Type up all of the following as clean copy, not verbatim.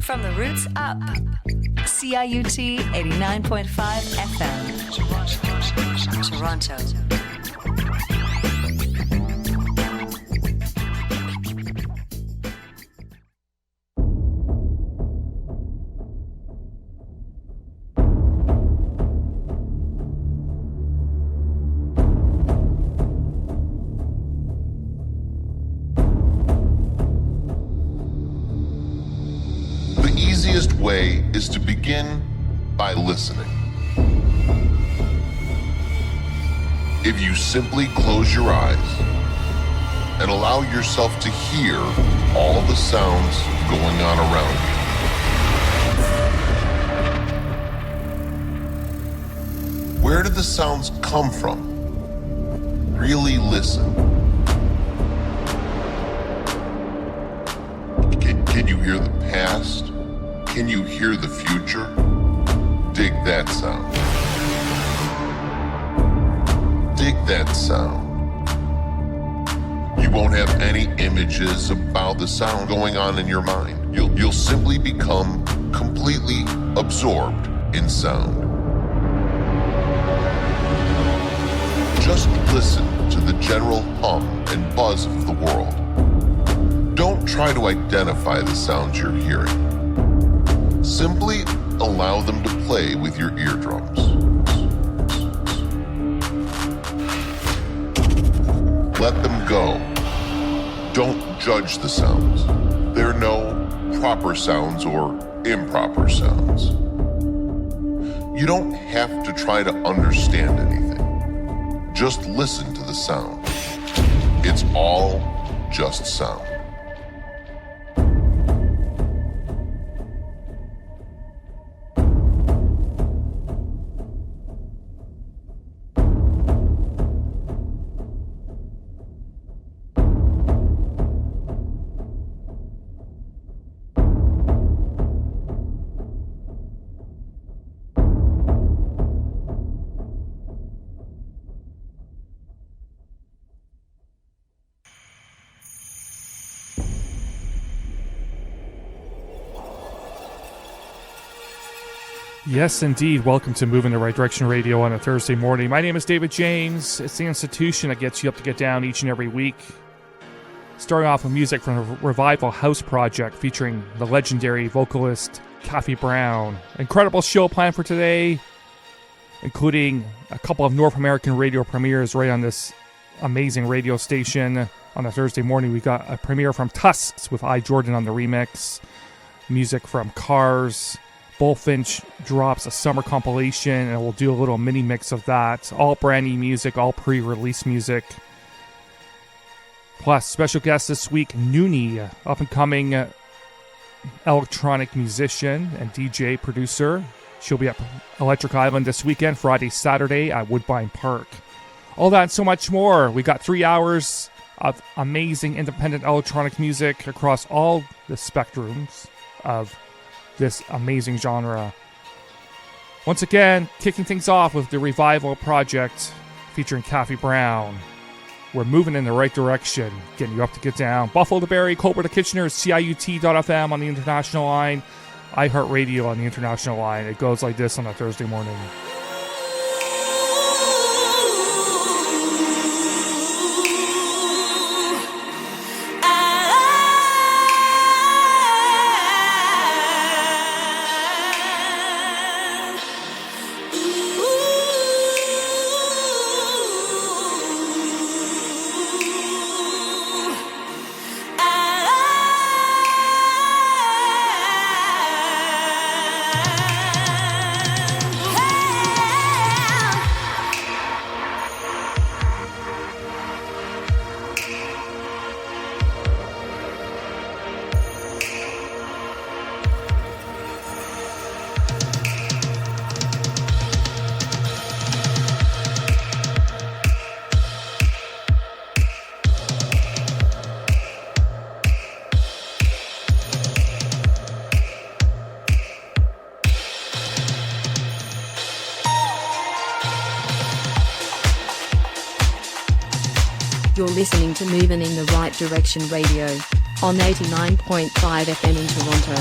From the roots up. CIUT 89.5 FM. Toronto. Way is to begin by listening. If you simply close your eyes and allow yourself to hear all the sounds going on around you. Where do the sounds come from? Really listen. Can you hear the past? Can you hear the future? Dig that sound. Dig that sound. You won't have any images about the sound going on in your mind. You'll simply become completely absorbed in sound. Just listen to the general hum and buzz of the world. Don't try to identify the sounds you're hearing. Simply allow them to play with your eardrums. Let them go. Don't judge the sounds. There are no proper sounds or improper sounds. You don't have to try to understand anything. Just listen to the sound. It's all just sound. Yes, indeed. Welcome to Moving the Right Direction Radio on a Thursday morning. My name is David James. It's the institution that gets you up to get down each and every week. Starting off with music from the Revival House Project featuring the legendary vocalist Kathy Brown. Incredible show planned for today, including a couple of North American radio premieres right on this amazing radio station. On a Thursday morning, we got a premiere from Tusks with I, Jordan on the remix. Music from Cars. Bullfinch drops a summer compilation, and we'll do a little mini mix of that. All brand new music, all pre-release music. Plus, special guest this week, Nuni, up-and-coming electronic musician and DJ producer. She'll be at Electric Island this weekend, Friday, Saturday at Woodbine Park. All that and so much more. We got 3 hours of amazing independent electronic music across all the spectrums of this amazing genre. Once again, kicking things off with the Revival Project featuring Kathy Brown. We're moving in the right direction, getting you up to get down. Buffalo to Barrie, Colbert to Kitchener, CIUT.FM on the international line, iHeartRadio on the international line. It goes like this on a Thursday morning. You're listening to Moving in the Right Direction Radio on 89.5 FM in Toronto.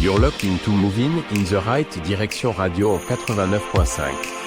You're locked into Moovin in the right direction radio en 89.5.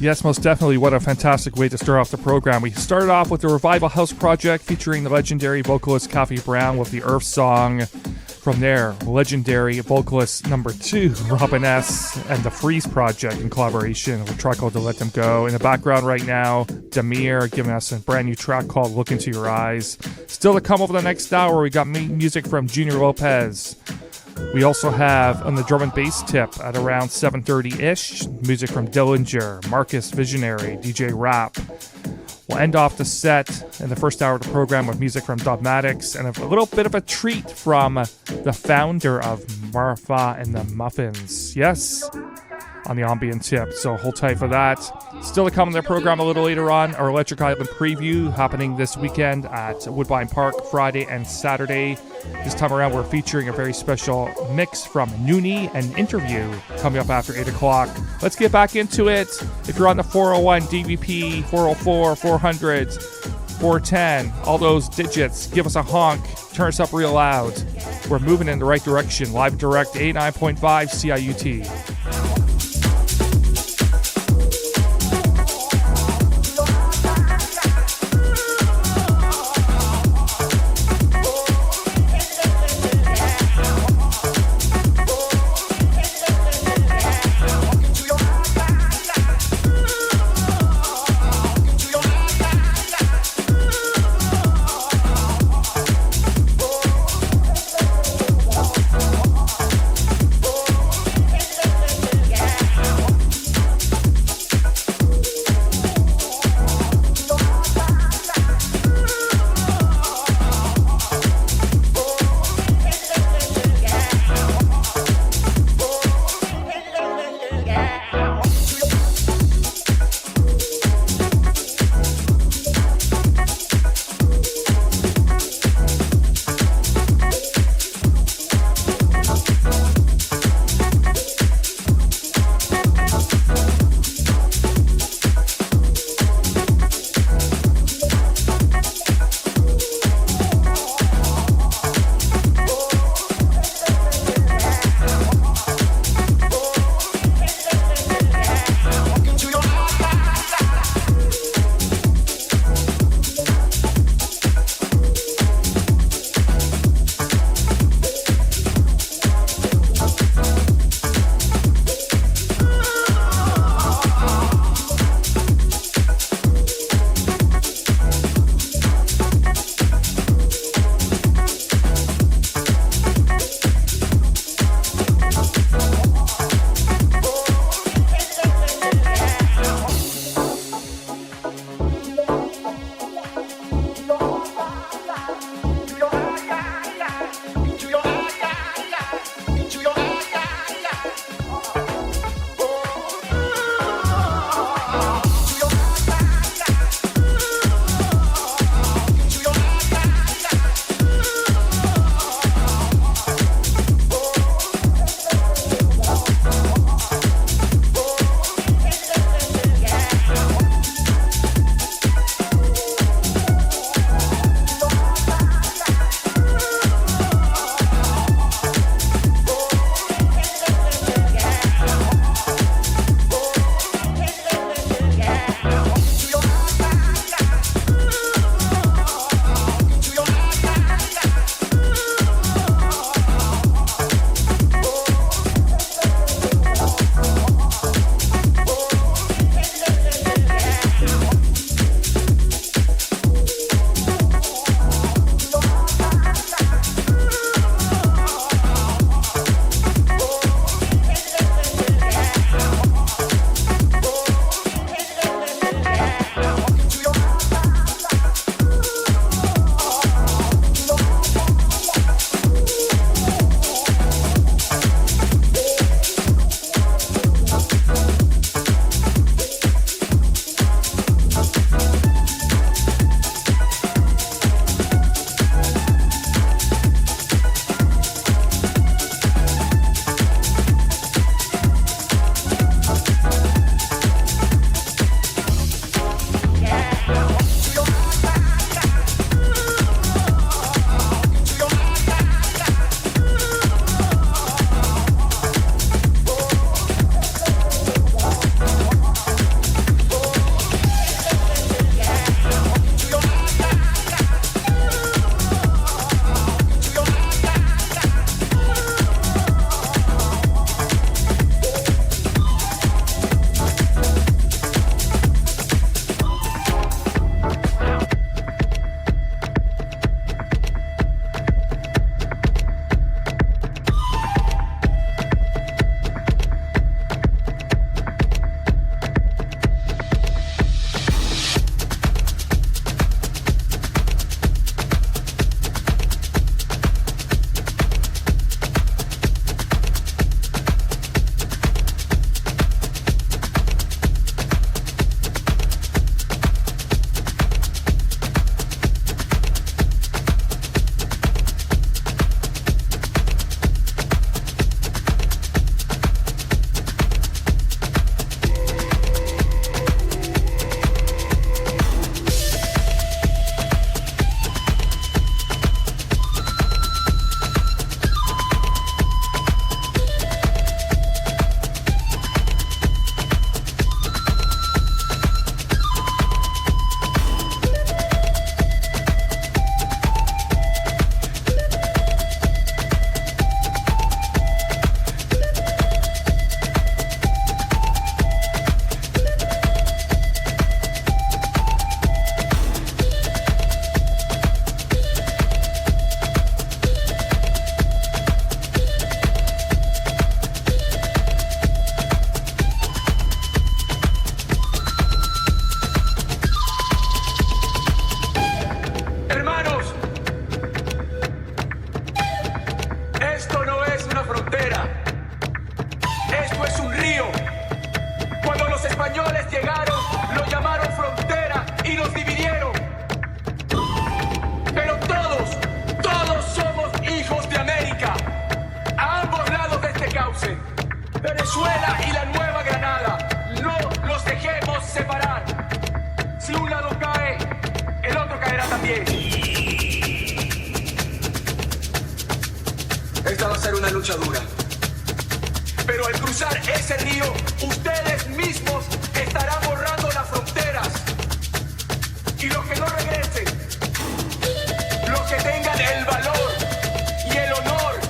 Yes, most definitely. What a fantastic way to start off the program. We started off with the Revival House Project featuring the legendary vocalist Kathy Brown with the Earth song. From there, legendary vocalist number 2, Robin S. and the Freeze Project in collaboration with a track called To Let Them Go. In the background right now, Demir giving us a brand new track called Look Into Your Eyes. Still to come over the next hour, we got music from Junior Lopez. We also have on the drum and bass tip at around 7:30-ish, music from Dillinger, Marcus Visionary, DJ Rap. We'll end off the set in the first hour of the program with music from Dogmatics and a little bit of a treat from the founder of Marfa and the Muffins. Yes, on the ambient tip, so hold tight for that. Still to come in the program a little later on, our Electric Island preview happening this weekend at Woodbine Park, Friday and Saturday. This time around, we're featuring a very special mix from Nuni and interview coming up after 8 o'clock. Let's get back into it. If you're on the 401, DVP, 404, 400, 410, all those digits, give us a honk, turn us up real loud. We're moving in the right direction. Live direct, 89.5 CIUT. Esto es un río. Cuando los españoles llegaron, lo llamaron frontera y nos dividieron. Pero todos somos hijos de América. A ambos lados de este cauce, Venezuela y la Nueva Granada, no los dejemos separar. Si un lado cae, el otro caerá también. Esta va a ser una lucha dura. Pero al cruzar ese río, ustedes mismos estarán borrando las fronteras. Y los que no regresen, los que tengan el valor y el honor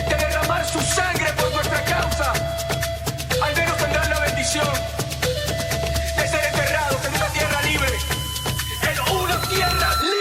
de derramar su sangre por nuestra causa, al menos tendrán la bendición de ser enterrados en una tierra libre, en una tierra libre.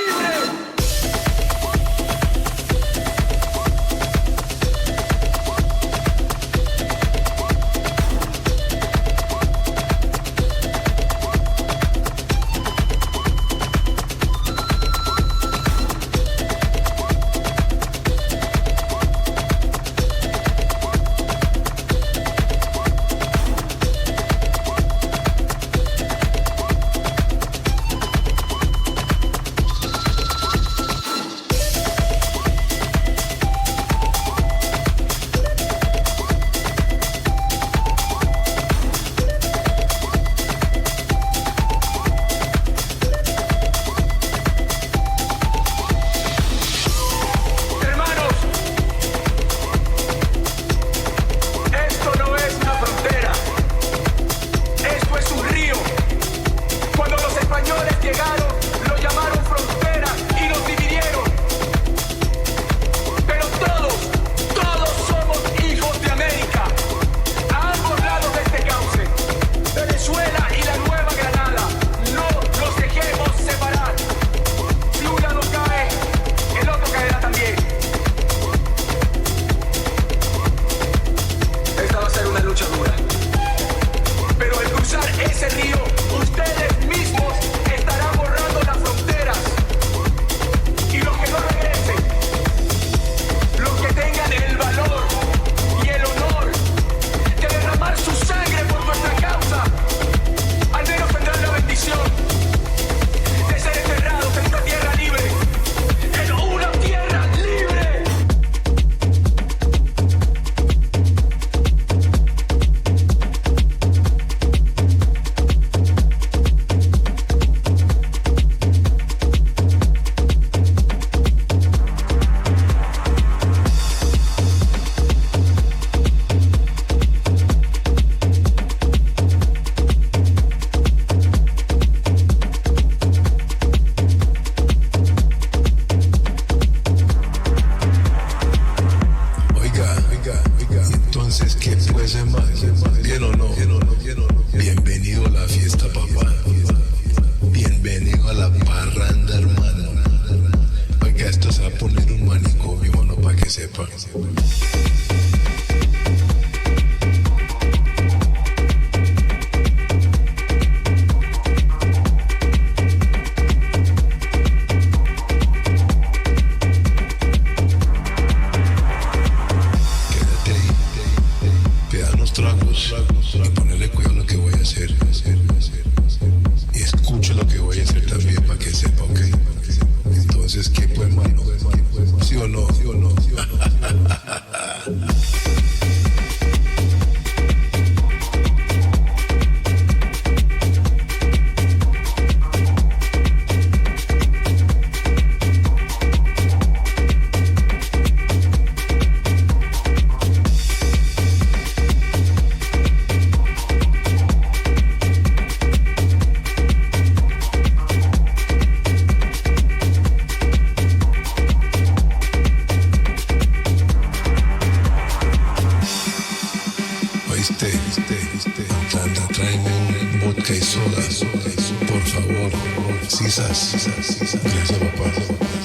Gracias, papá.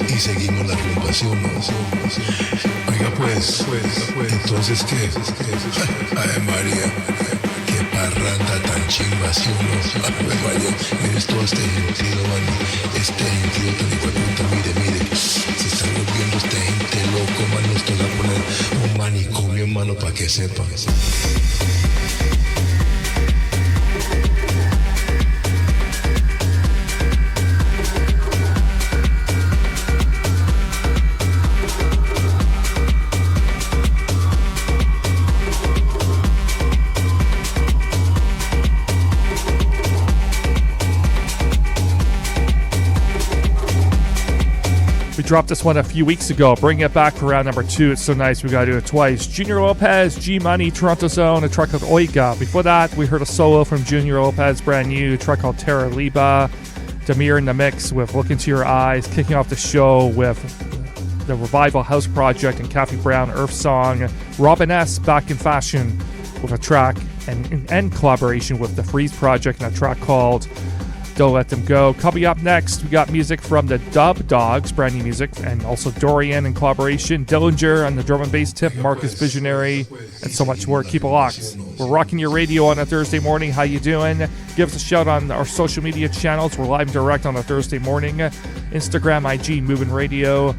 Y seguimos la rumba, ¿sí o no? Oiga, pues, entonces, ¿qué? Ay, María, ¿qué parranda tan chimba, ¿sí o no? Vaya, mires todo este gentío, mano. Este gentío tan hijo de puta, mire. Se están volviendo esta gente loco, mano. Esto va a poner un manicomio, mano, para que sepan. We dropped this one a few weeks ago. Bring it back for round number 2. It's so nice we gotta do it twice. Junior Lopez, G Money, Toronto Zone, a track called Oiga. Before that, we heard a solo from Junior Lopez, brand new, a track called Terra Liba. Demir in the mix with Look Into Your Eyes, kicking off the show with the Revival House Project and Kathy Brown Earth Song. Robin S. back in fashion with a track and collaboration with the Freeze Project and a track called Don't Let Them Go. Coming up next, we got music from the Dub Dogs, brand new music, and also Dorian in collaboration, Dillinger on the drum and bass tip, Marcus Visionary, and so much more. Keep it locked. We're rocking your radio on a Thursday morning. How you doing? Give us a shout on our social media channels. We're live and direct on a Thursday morning. Instagram, IG, Moovin Radio.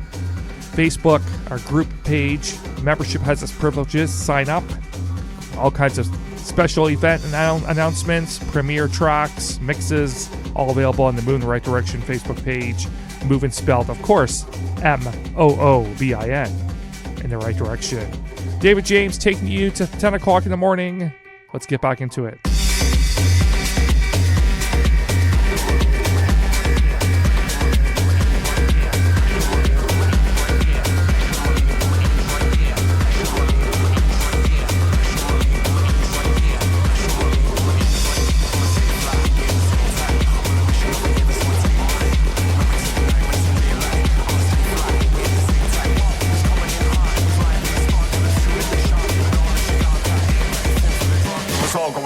Facebook, our group page. Membership has its privileges. Sign up. All kinds of special event announcements, premiere tracks, mixes, all available on the Moon Right Direction Facebook page. Moovin spelled, of course, Moovin in the right direction. David James taking you to 10 o'clock in the morning. Let's get back into it.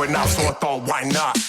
Now, so I thought, why not?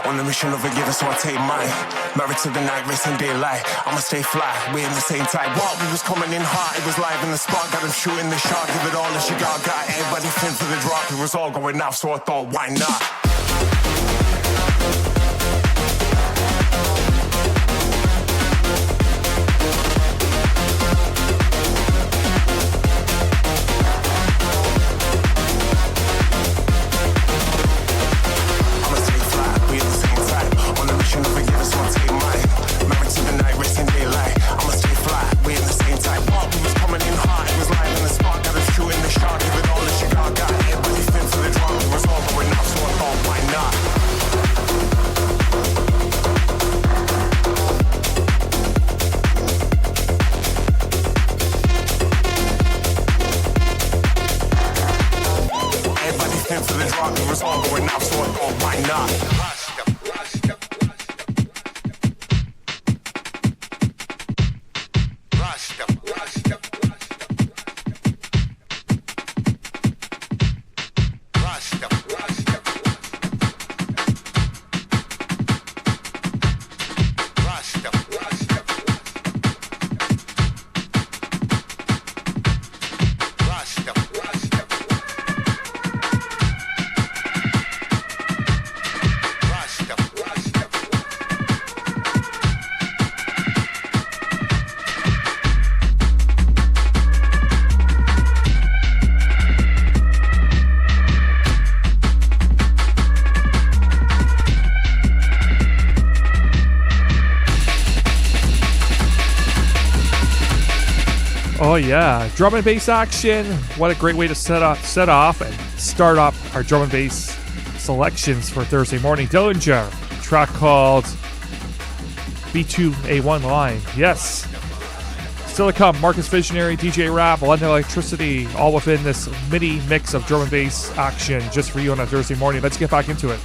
On the mission of forgiveness, so I take mine. Married to the night, racing daylight. I'ma stay fly, we in the same type. What we was coming in hot, it was live in the spot. Got him shooting the shot, give it all as you got. Got everybody fin for the drop. It was all going off, so I thought, why not? Coming in hot, it was live in the spot, got a the drop, the result going up, so why not? Oh yeah, drum and bass action. What a great way to set off and start up our drum and bass selections for Thursday morning. Dillinger, track called B2A1 Line. Yes. Still to come, Marcus Visionary, DJ Rap, London Electricity, all within this mini mix of drum and bass action just for you on a Thursday morning. Let's get back into it.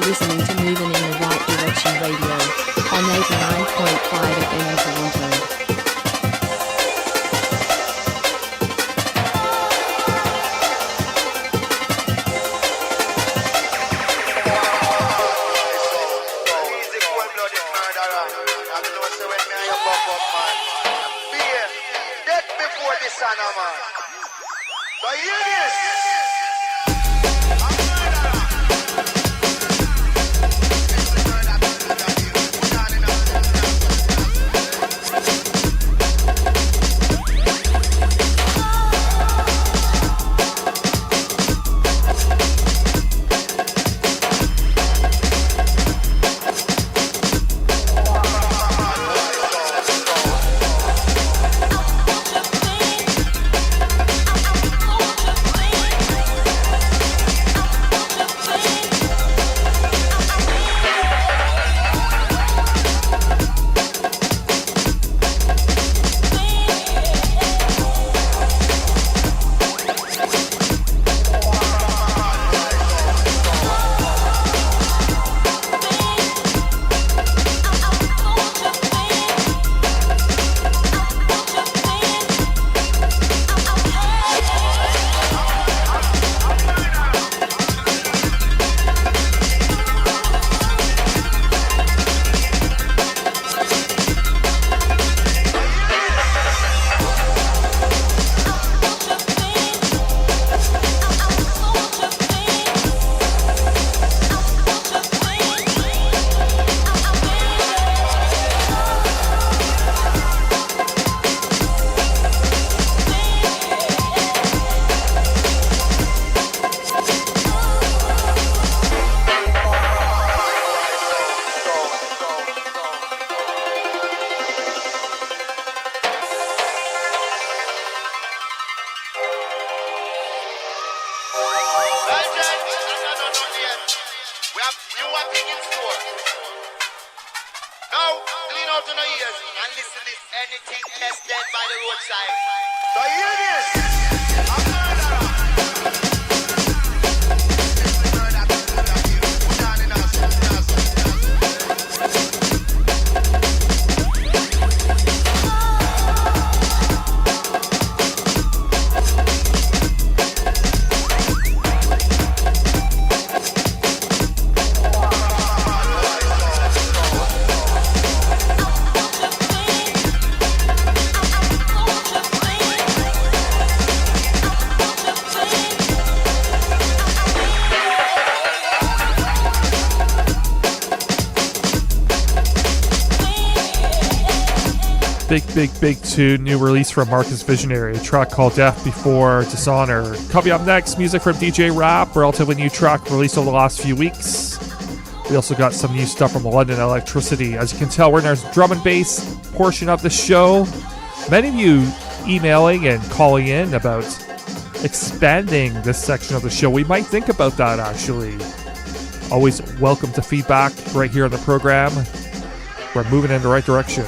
listening to Moovin in the Right Direction Radio on 89.5 FM Toronto. We have newer thing in store. Now, clean out your ears and listen to this. Anything less dead by the roadside. So hear this. I'm murderer. Big tune, new release from Marcus Visionary, a track called Death Before Dishonor. Coming up next, music from DJ Rap, relatively new track released over the last few weeks. We also got some new stuff from London Electricity. As you can tell, we're in our drum and bass portion of the show. Many of you emailing and calling in about expanding this section of the show. We might think about that, actually. Always welcome to feedback right here on the program. We're moving in the right direction.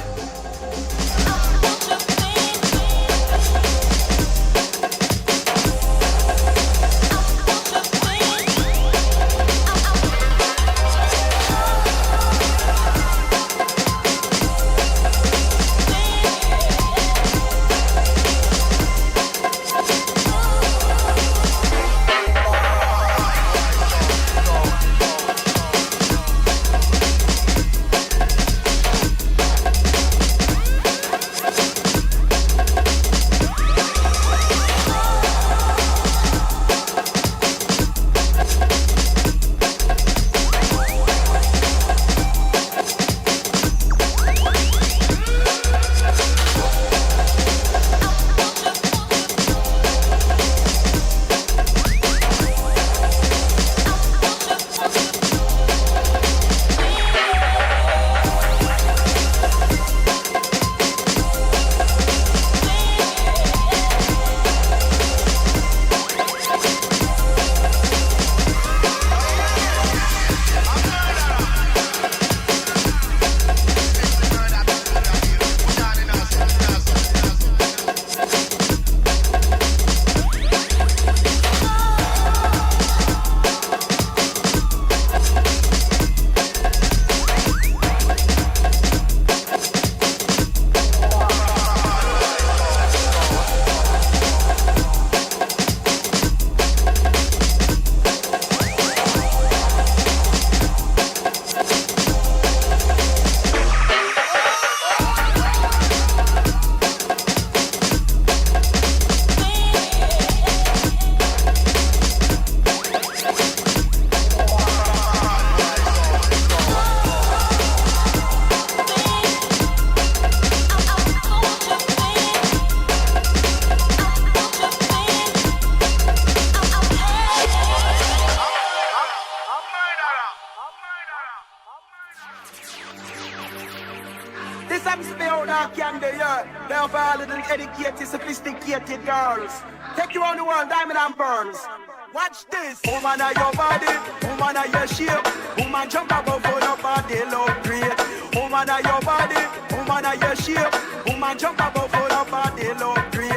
Educated, sophisticated girls. Take you around the world, diamond and pearls. Watch this. Woman of your body, woman of your shape. Woman jump above on your body, look great. Woman of your body, woman of your shape. Woman jump above on your body, look great.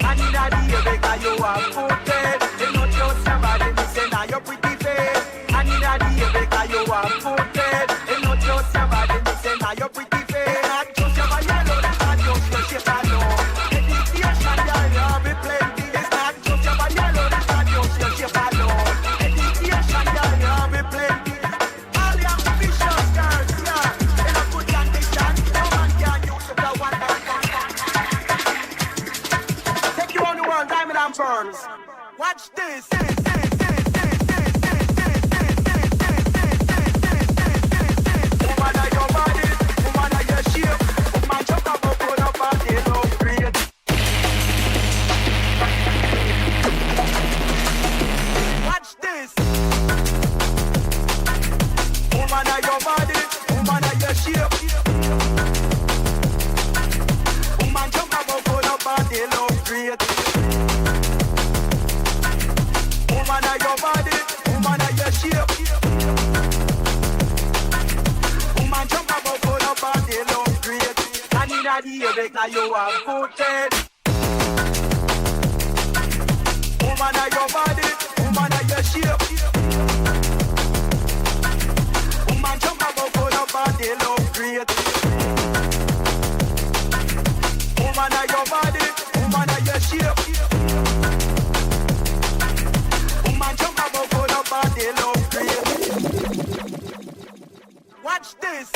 And in the day, because you are good head. You not just somebody, me say now your pretty face. And in the day, because you are good head. You not just somebody, me say now your pretty face. Not just your yellow, not just your shape alone. Burns. Watch this. Woman of your body, woman of your shape. Woman jump up on your body, look great. Watch this. Woman of your body, woman of your shape. Woman jump up on your body, look great. Woman of your body. inna the air because you have good head. Woman of your body, woman of your shape. Woman jump up on your body, look great. Woman of your body, woman of your shape. Woman jump up on your body, look great. Watch this.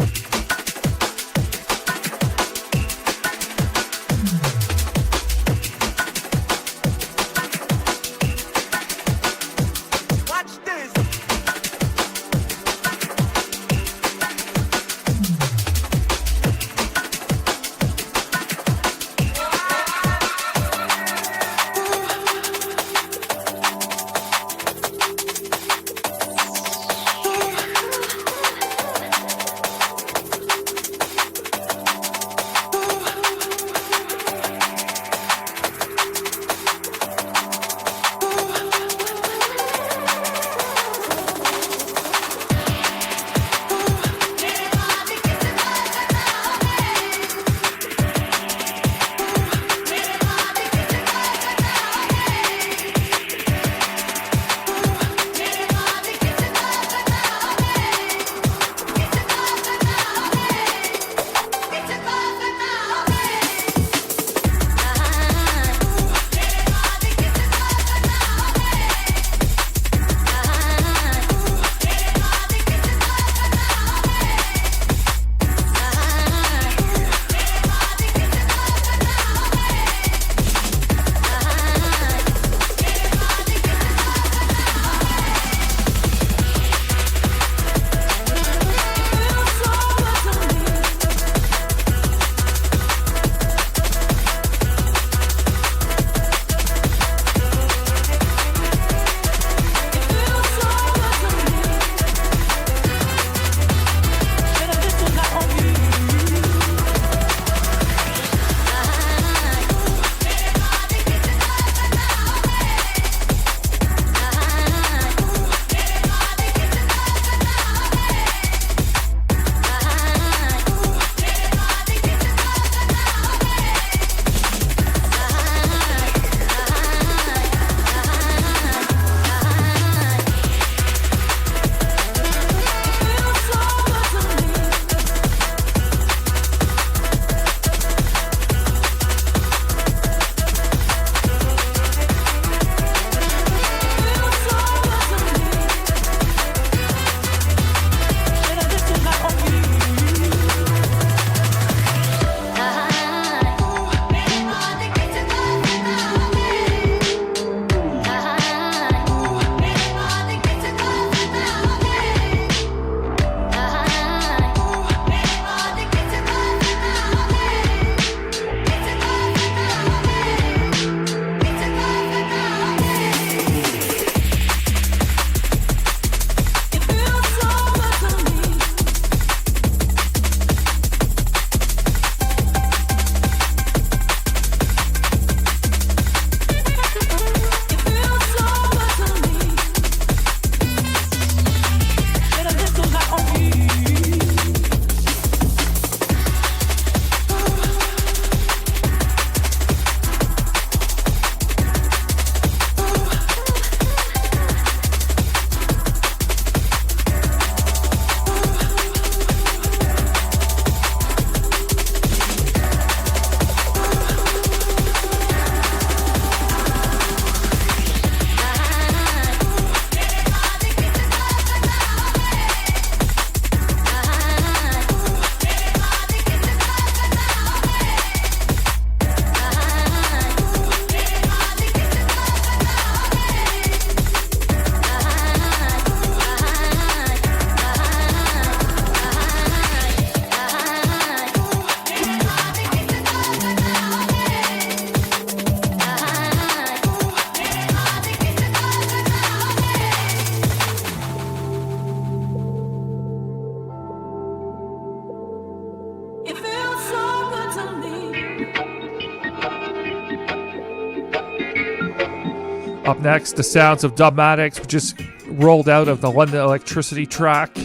Up next, the sounds of Dubmatics, just rolled out of the London Electricity track.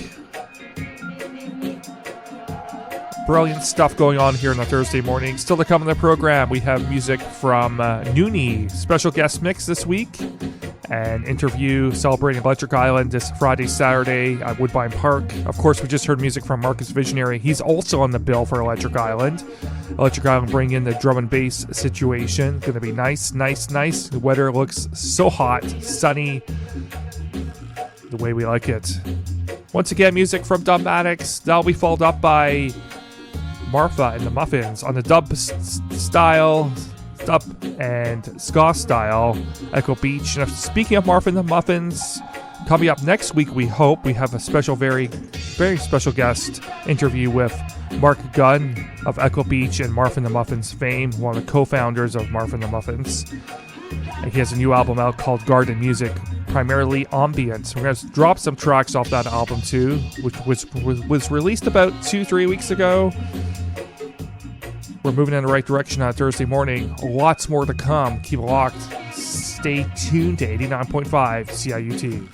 Brilliant stuff going on here on a Thursday morning. Still to come in the program, we have music from Nuni, special guest mix this week, an interview celebrating Electric Island this Friday, Saturday at Woodbine Park. Of course, we just heard music from Marcus Visionary. He's also on the bill for Electric Island. Electric Island bring in the drum and bass situation. Going to be nice. The weather looks so hot, sunny, the way we like it. Once again, music from Dubmatics. That'll be followed up by Martha and the Muffins on the dub and ska style, Echo Beach. And speaking of Martha and the Muffins, coming up next week, we hope we have a special, very, very special guest interview with Mark Gunn of Echo Beach and Martha and the Muffins fame, one of the co-founders of Martha and the Muffins. And he has a new album out called Garden Music, primarily ambient. We're going to drop some tracks off that album too, which was released about 2-3 weeks ago. We're moving in the right direction on Thursday morning. Lots more to come. Keep it locked. Stay tuned to 89.5 CIUT.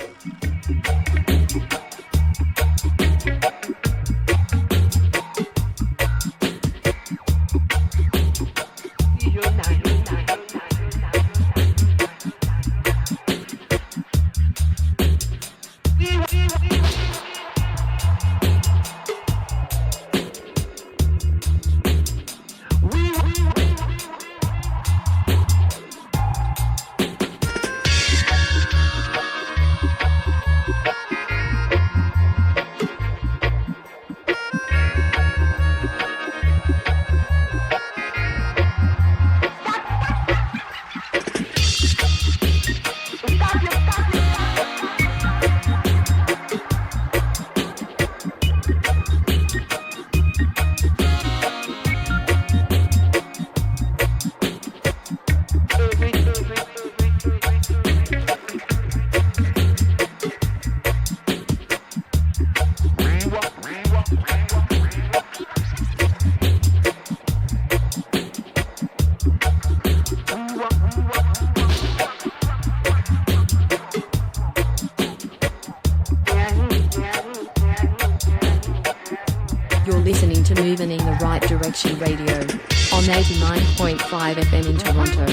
Listening to Moovin in the Right Direction Radio on 89.5 FM in Toronto.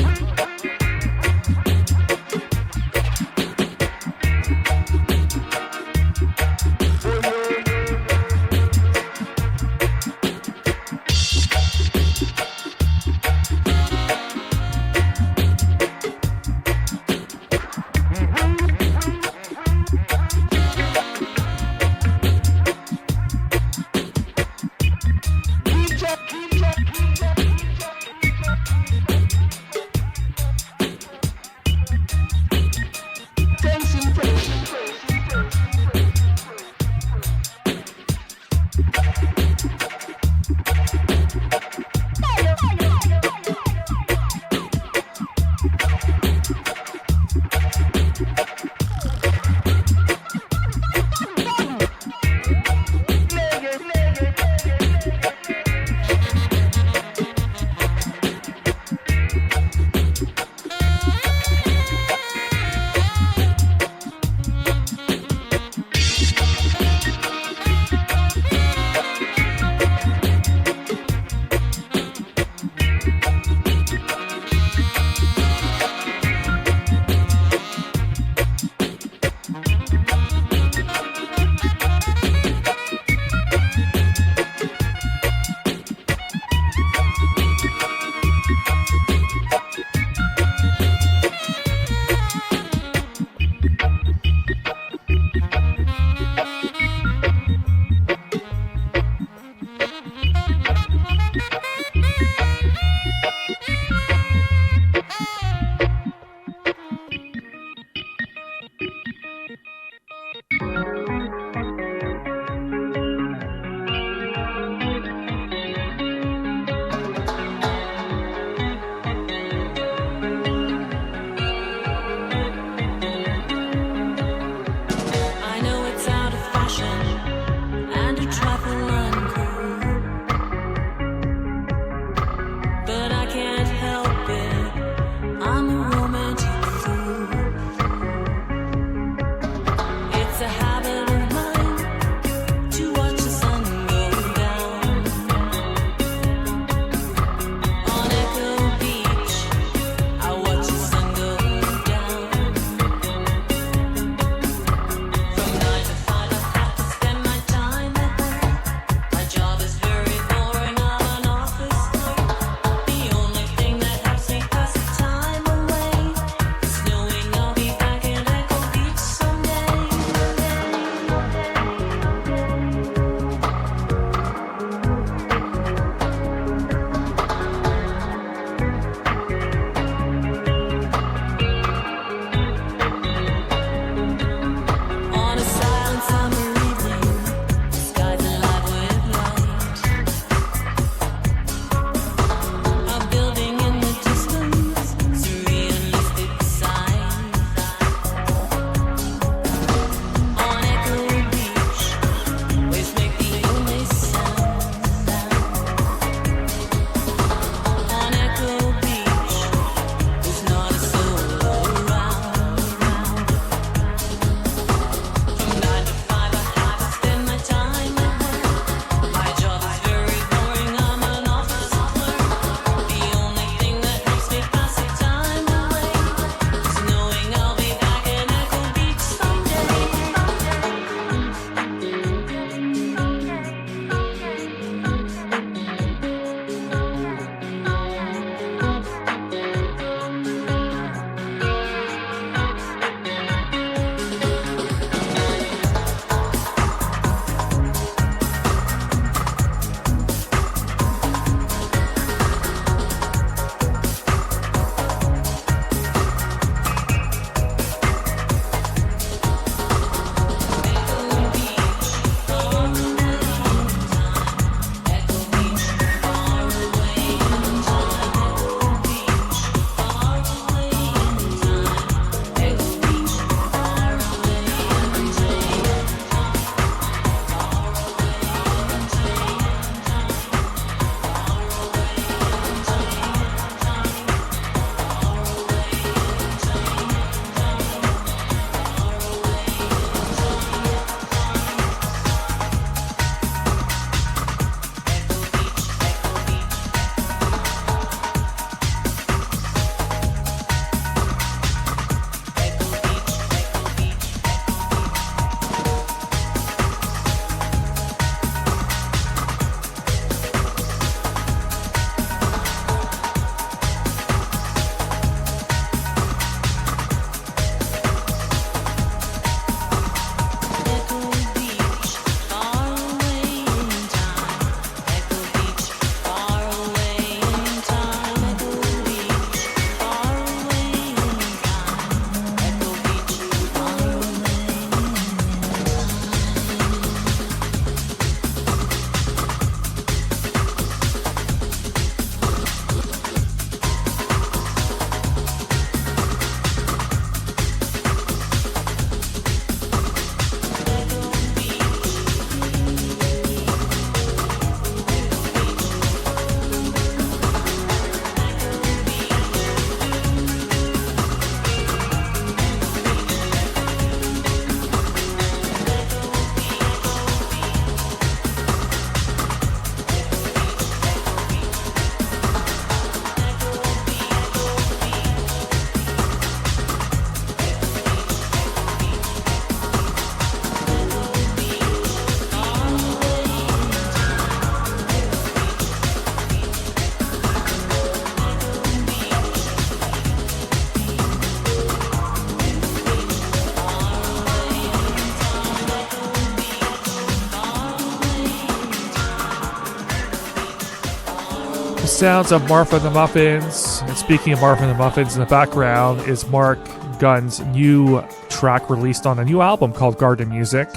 sounds of Marfa and the Muffins. And speaking of Marfa and the Muffins, in the background is Mark Gunn's new track released on a new album called Garden Music.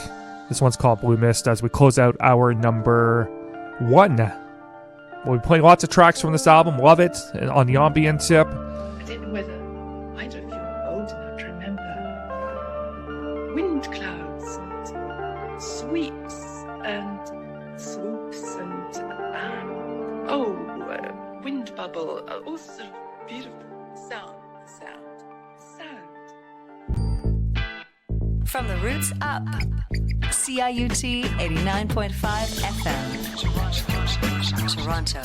This one's called Blue Mist as we close out our number 1. We'll be playing lots of tracks from this album. Love it. On the ambient tip. I don't know whether either of you are old enough to remember wind clouds and sweeps and swoops and wind bubble, all sorts of beautiful sound. From the roots up. CIUT 89.5 FM. Toronto.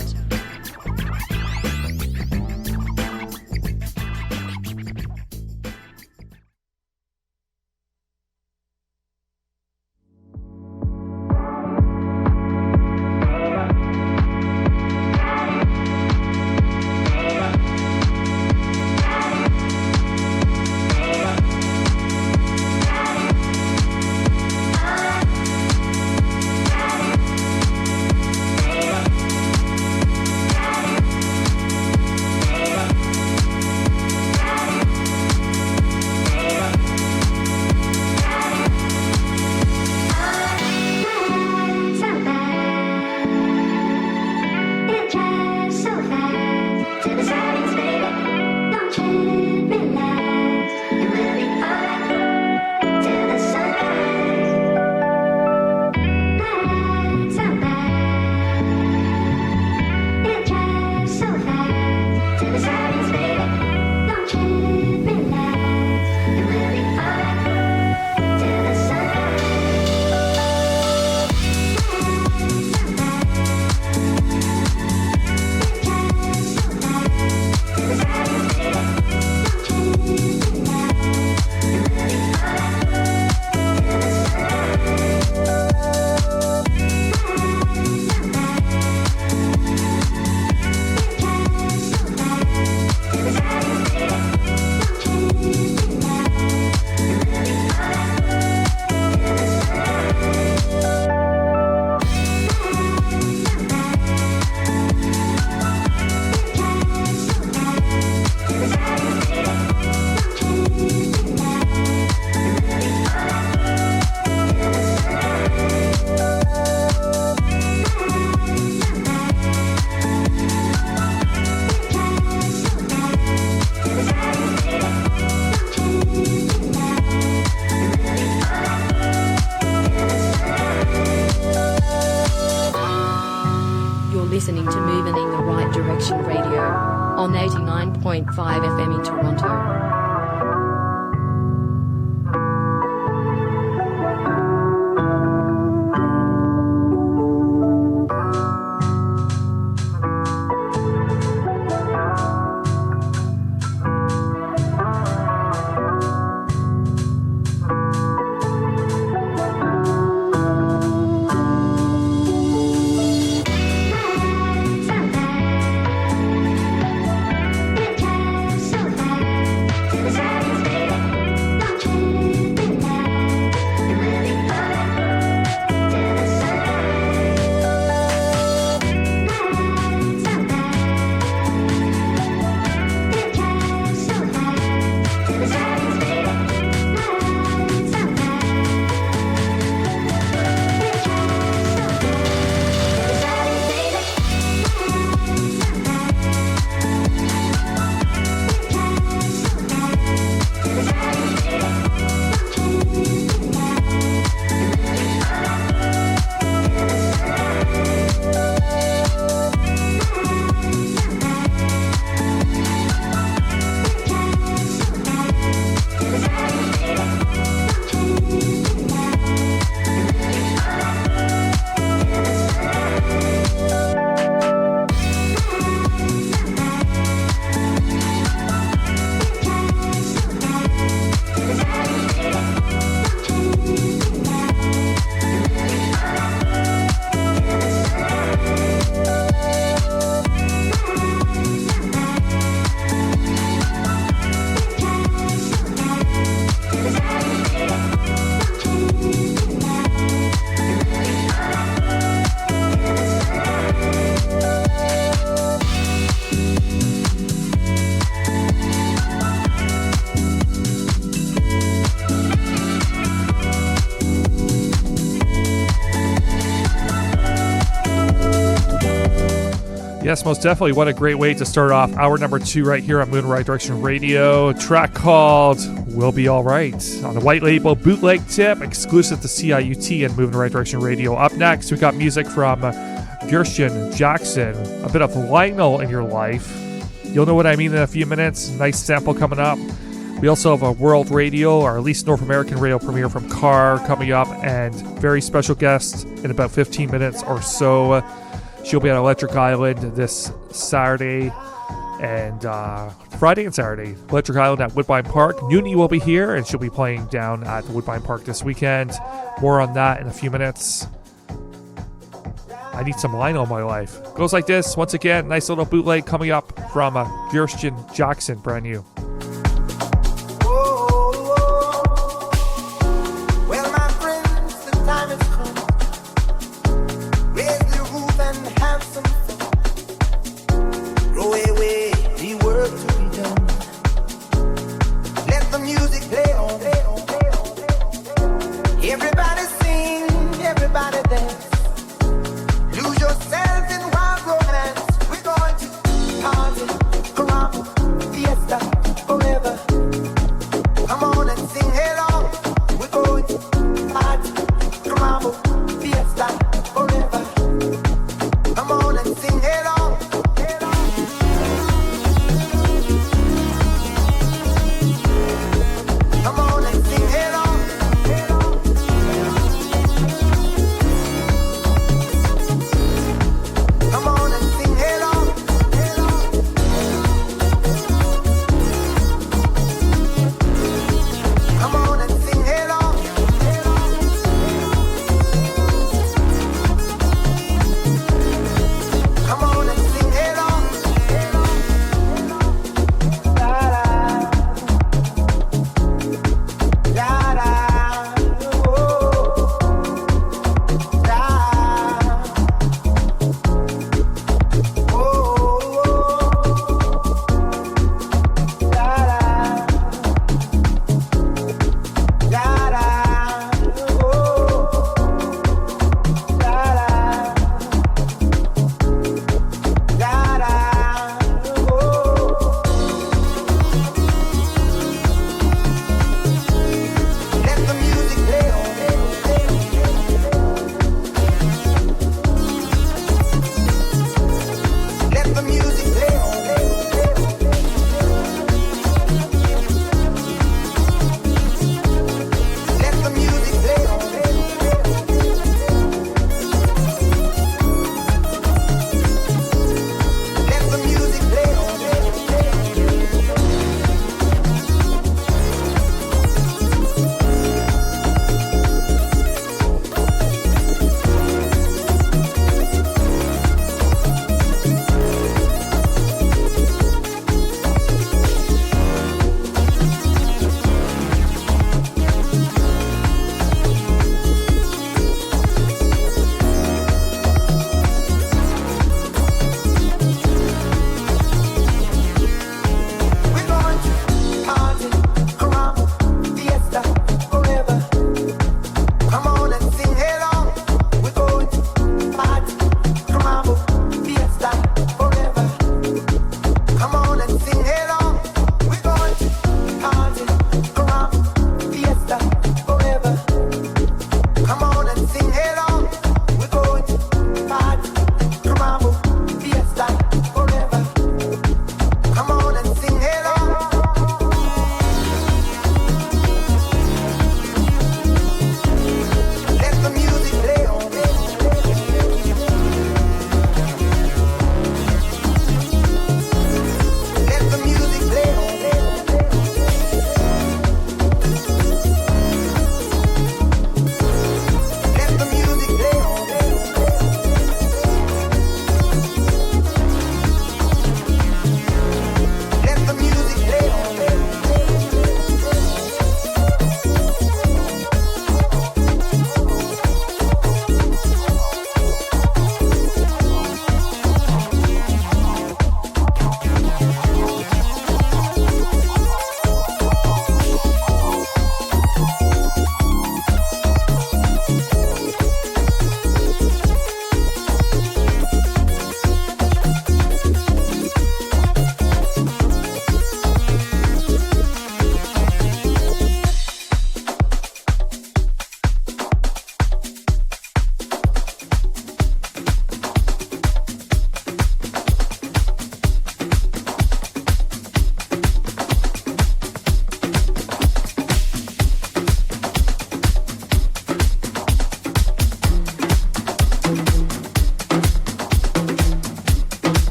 Listening to Moving in the Right Direction Radio on 89.5 FM in Toronto. So Yes, most definitely. What a great way to start off hour number 2 right here on Moon Right Direction Radio. A track called We'll Be Alright on the white label bootleg tip, exclusive to CIUT and Moovin Right Direction Radio. Up next, we got music from Gershon Jackson, a bit of Lionel in your life. You'll know what I mean in a few minutes. Nice sample coming up. We also have a world radio, or at least North American radio premiere from Carr coming up, and very special guest in about 15 minutes or so. She'll be at Electric Island this Saturday and Friday and Saturday. Electric Island at Woodbine Park. Nuni will be here, and she'll be playing down at the Woodbine Park this weekend. More on that in a few minutes. I need some Lionel in my life. Goes like this. Once again, nice little bootleg coming up from Gershon Jackson, brand new. Fiesta.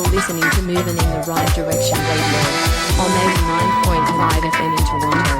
Listening to Moving in the Right Direction Radio on 89.5 FM in Toronto.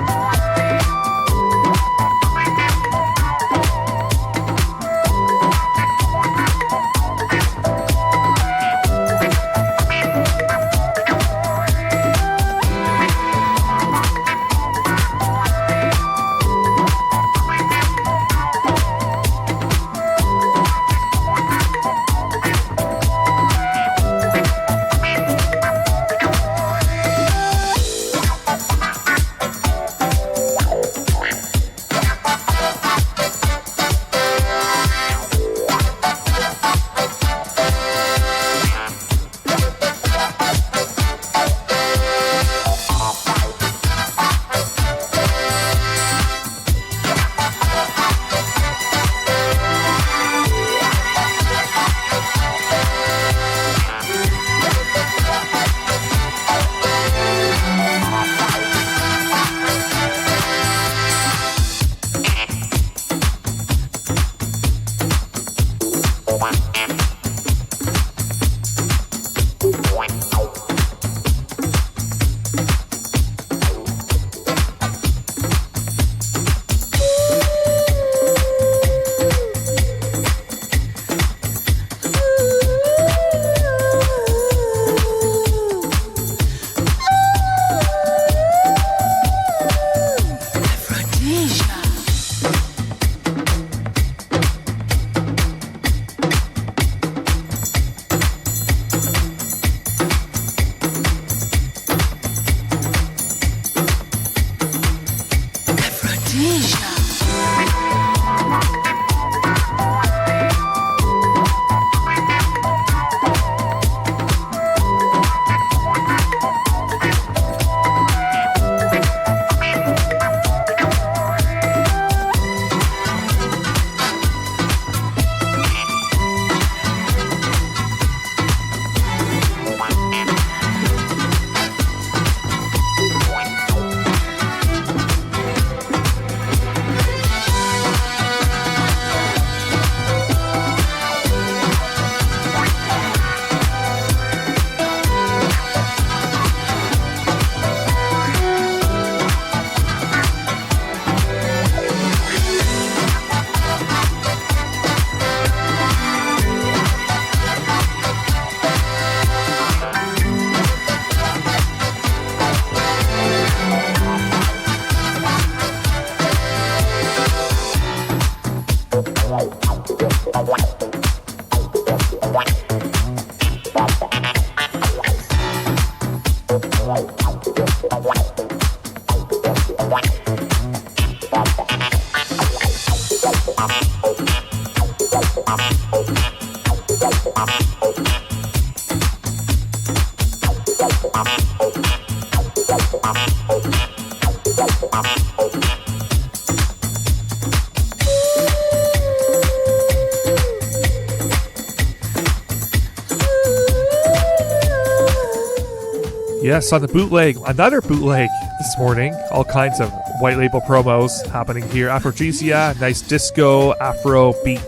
Yes, on the bootleg, another bootleg this morning. All kinds of white label promos happening here. Aphrodisia, nice disco, Afro beat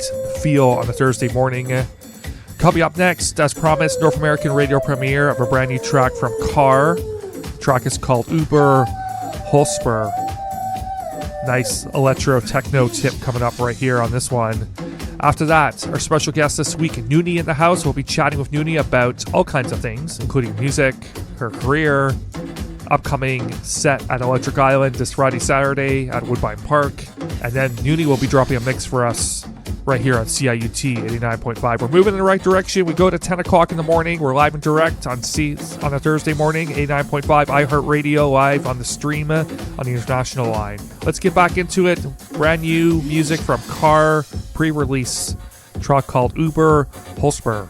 feel on a Thursday morning. Coming up next, as promised, North American radio premiere of a brand new track from Car. The track is called Uber Hosper. Nice electro techno tip coming up right here on this one. After that, our special guest this week, Nuni in the house. We'll be chatting with Nuni about all kinds of things, including music, her career, upcoming set at Electric Island this Friday, Saturday at Woodbine Park. And then Nuni will be dropping a mix for us right here on CIUT 89.5. We're moving in the right direction. We go to 10 o'clock in the morning. We're live and direct on a Thursday morning, 89.5 iHeartRadio, live on the stream on the international line. Let's get back into it. Brand new music from Car, pre-release track called Uber Hosper.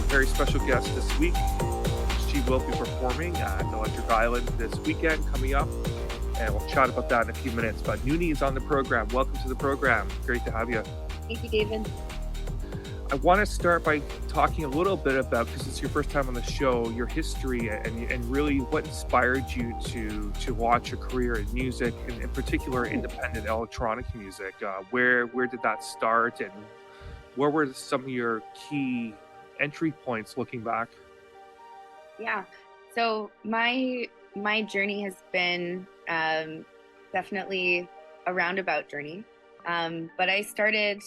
very special guest this week. She will be performing at Electric Island this weekend coming up, and we'll chat about that in a few minutes. But Nuni is on the program. Welcome to the program. Great to have you. Thank you, David. I want to start by talking a little bit about, because it's your first time on the show, your history and really what inspired you to launch a career in music, and in particular independent electronic music. Where did that start, and what were some of your key entry points looking back? Yeah, so my journey has been definitely a roundabout journey, but I started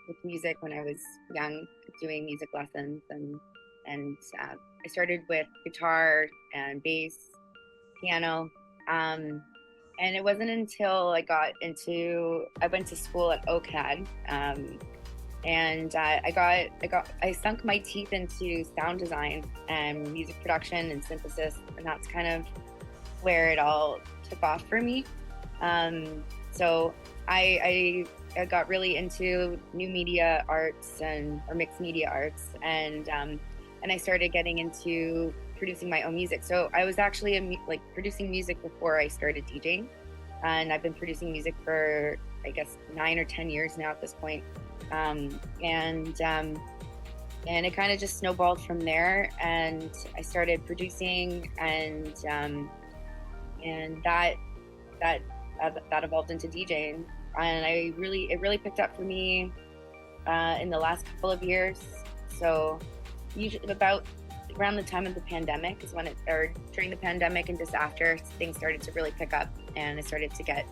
with music when I was young, doing music lessons, and I started with guitar and bass, piano, and it wasn't until I went to school at OCAD, and I sunk my teeth into sound design and music production and synthesis, and that's kind of where it all took off for me. So I got really into new media arts or mixed media arts, and I started getting into producing my own music. So I was actually producing music before I started DJing, and I've been producing music for, I guess, 9 or 10 years now at this point. And it kind of just snowballed from there, and I started producing, and that evolved into DJing, and it really picked up for me in the last couple of years. So usually about around the time of the pandemic is when during the pandemic and just after, things started to really pick up, and I started to get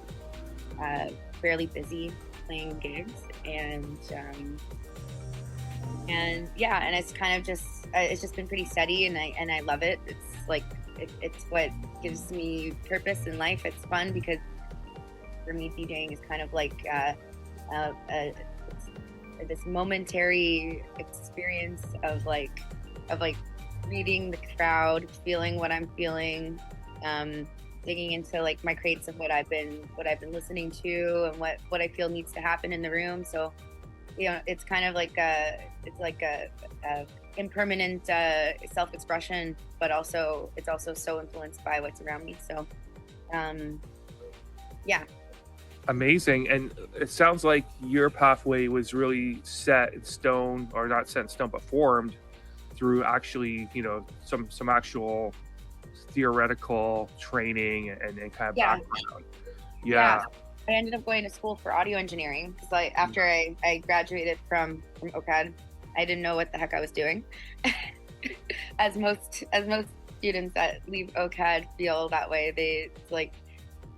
fairly busy playing gigs, and it's kind of it's just been pretty steady, and I love it. It's like it's what gives me purpose in life. It's fun because for me, DJing is kind of like this momentary experience of reading the crowd, feeling what I'm feeling, digging into like my crates of what I've been listening to, and what I feel needs to happen in the room. So, it's kind of like a impermanent self-expression, but it's also so influenced by what's around me. So, yeah. Amazing. And it sounds like your pathway was really set in stone, or not set in stone, but formed through actually, some actual theoretical training and kind of background. Yeah. I ended up going to school for audio engineering because after I graduated from OCAD, I didn't know what the heck I was doing. as most students that leave OCAD feel that way.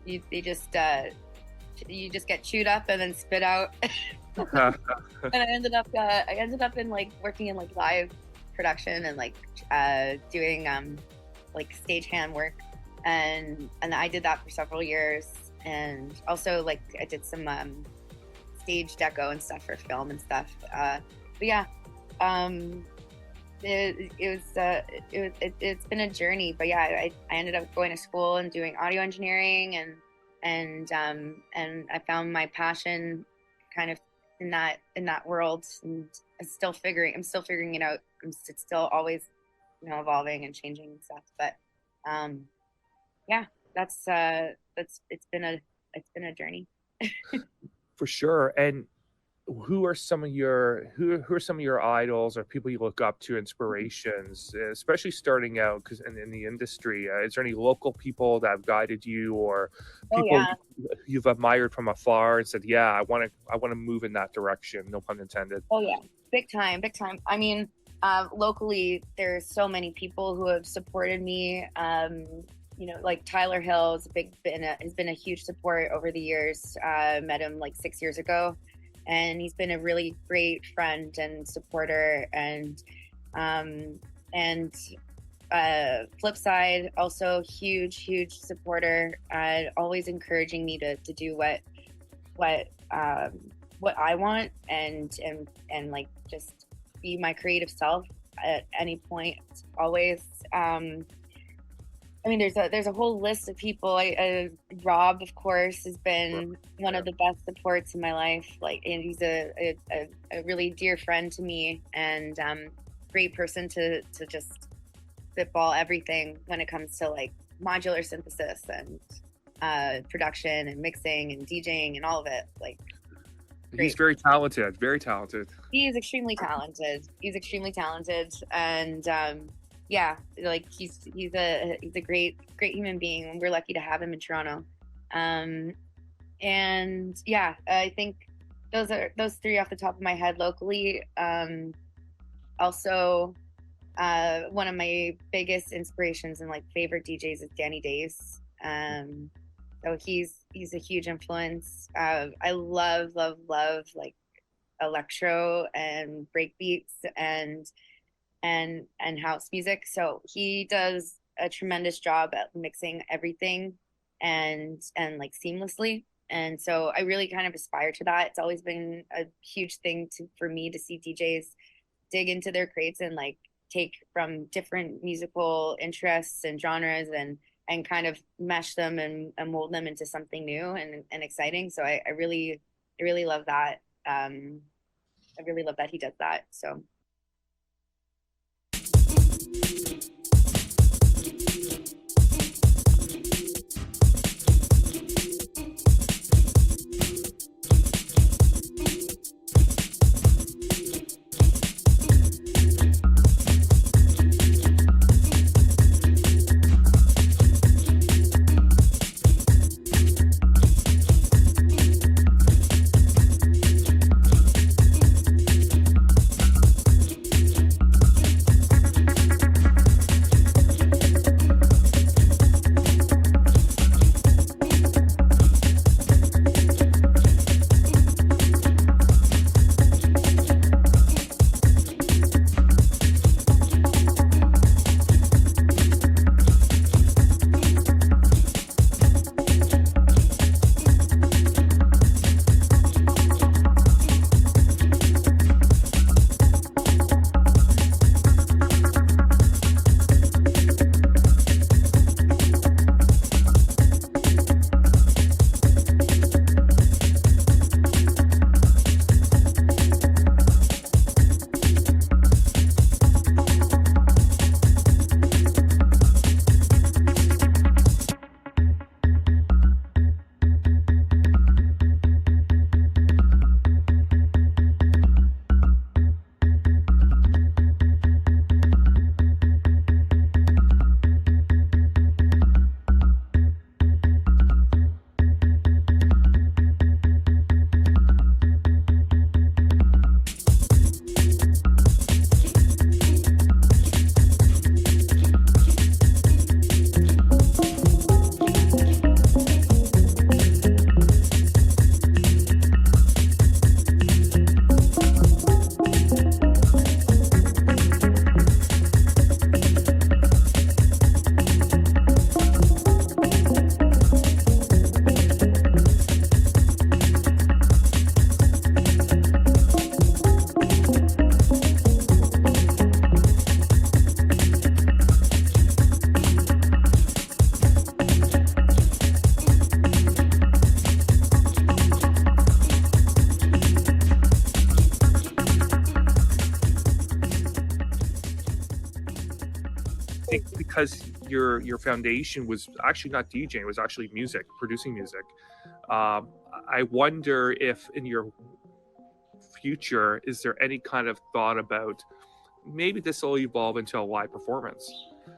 You just get chewed up and then spit out. And I ended up in working in live production and doing stagehand work, and I did that for several years, and also I did some stage deco and stuff for film and stuff. But yeah, it's been a journey. But yeah, I ended up going to school and doing audio engineering, and I found my passion kind of in that world, and I'm still figuring it out. It's still always evolving and changing and stuff, but yeah, it's been a journey. For sure. And who are some of your idols or people you look up to, inspirations, especially starting out, because in the industry? Is there any local people that have guided you, or people you've admired from afar and said, I want to move in that direction, no pun intended? Oh yeah, big time. I mean, locally there's so many people who have supported me. Like Tyler Hill has been a huge support over the years. Met him 6 years ago, and he's been a really great friend and supporter. And Flipside, also huge supporter, always encouraging me to do what I want, and just be my creative self at any point, always. I mean, there's a whole list of people. Rob, of course, has been one of the best supports in my life. Like, and he's a really dear friend to me, and great person to just spitball everything when it comes to like modular synthesis and production and mixing and DJing and all of it. Like, great. He's very talented. Very talented. He is extremely talented. And yeah, like he's a great human being, and we're lucky to have him in Toronto. And yeah, I think those three off the top of my head locally. Also, one of my biggest inspirations and like favorite DJs is Danny Days. So he's a huge influence. I love like electro and breakbeats and house music. So he does a tremendous job at mixing everything and like seamlessly. And so I really kind of aspire to that. It's always been a huge thing for me to see DJs dig into their crates and like take from different musical interests and genres and kind of mesh them and mold them into something new and exciting. So I really love that. I really love that he does that. So. Because your foundation was actually not DJing, it was actually music, producing music. I wonder if in your future, is there any kind of thought about maybe this will evolve into a live performance?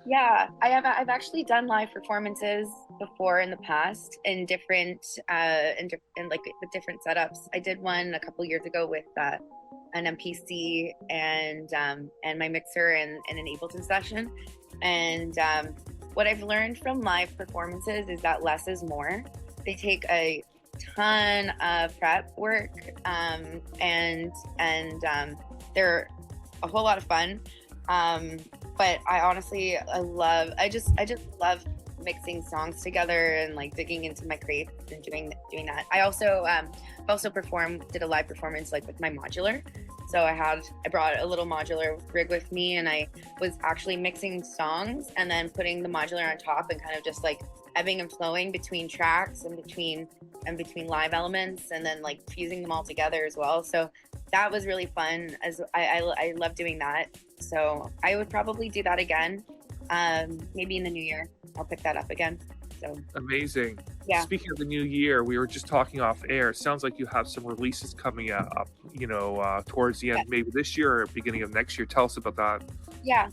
Yeah, I've actually done live performances before in the past in different like with different setups. I did one a couple years ago with an MPC and my mixer and an Ableton session. And what I've learned from live performances is that less is more. They take a ton of prep work, and they're a whole lot of fun. But I just love mixing songs together and like digging into my crates and doing that. I also did a live performance like with my modular, So I brought a little modular rig with me, and I was actually mixing songs and then putting the modular on top and kind of just like ebbing and flowing between tracks and between live elements, and then like fusing them all together as well. So that was really fun. As I love doing that. So I would probably do that again. Maybe in the new year, I'll pick that up again. So amazing. Yeah. Speaking of the new year, we were just talking off air. It sounds like you have some releases coming up, towards the end, maybe this year or beginning of next year. Tell us about that. Yeah.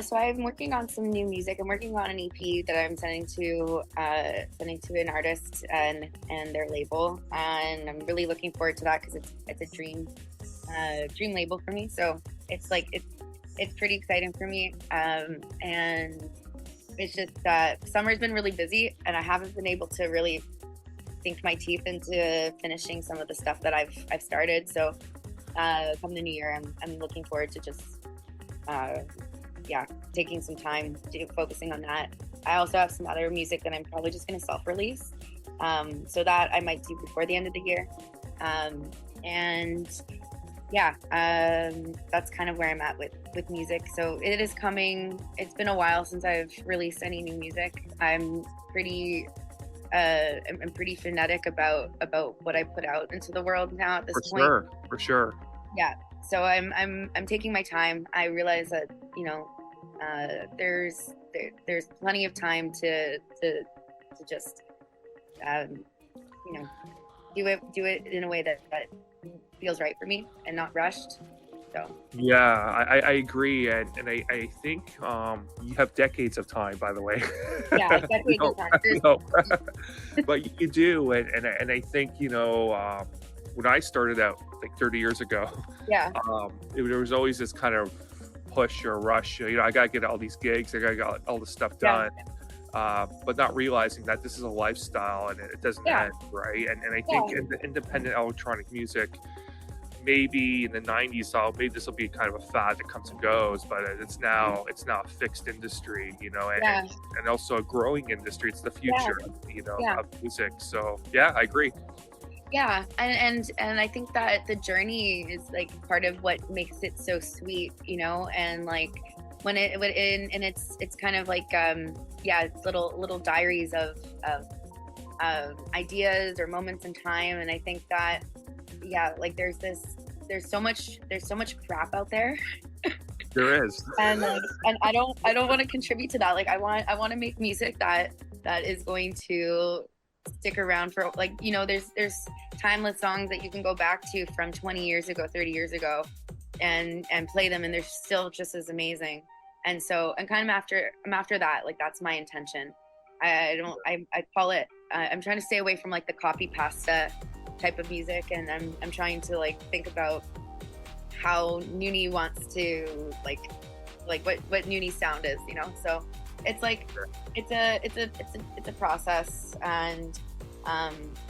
So I'm working on some new music. I'm working on an EP that I'm sending to an artist and their label, and I'm really looking forward to that because it's a dream label for me. So it's pretty exciting for me, and it's just that summer's been really busy, and I haven't been able to really sink my teeth into finishing some of the stuff that I've started. So come the new year, I'm looking forward to just taking some time to focusing on that. I also have some other music that I'm probably just going to self-release, so that I might do before the end of the year. That's kind of where I'm at with music. So it is coming. It's been a while since I've released any new music. I'm pretty frenetic about what I put out into the world now at this point. For sure. Yeah. So I'm taking my time. I realize that there's plenty of time to just do it in a way that feels right for me and not rushed. So yeah, I agree, and I think you have decades of time, by the way. Yeah, decades of time. But you do, and I think when I started out like 30 years ago, yeah, there was always this kind of push or rush. I gotta get all these gigs, I gotta get all this stuff done. But not realizing that this is a lifestyle and it doesn't end, right? And I think in the independent electronic music, maybe in the 90s, maybe this will be kind of a fad that comes and goes, but it's now a fixed industry, and also a growing industry. It's the future, of music. So yeah, I agree. Yeah, and I think that the journey is like part of what makes it so sweet, and like when it's kind of like it's little diaries of ideas or moments in time. And I think that like there's so much crap out there. There is. and I don't want to contribute to that. Like I want to make music that is going to stick around for there's timeless songs that you can go back to from 20 years ago, 30 years ago, and play them, and they're still just as amazing. And so, and kind of after that, like that's my intention. I call it, I'm trying to stay away from like the copy pasta type of music, and I'm trying to like think about how Nuni wants to like what Nuni's sound is, so it's like it's a process, and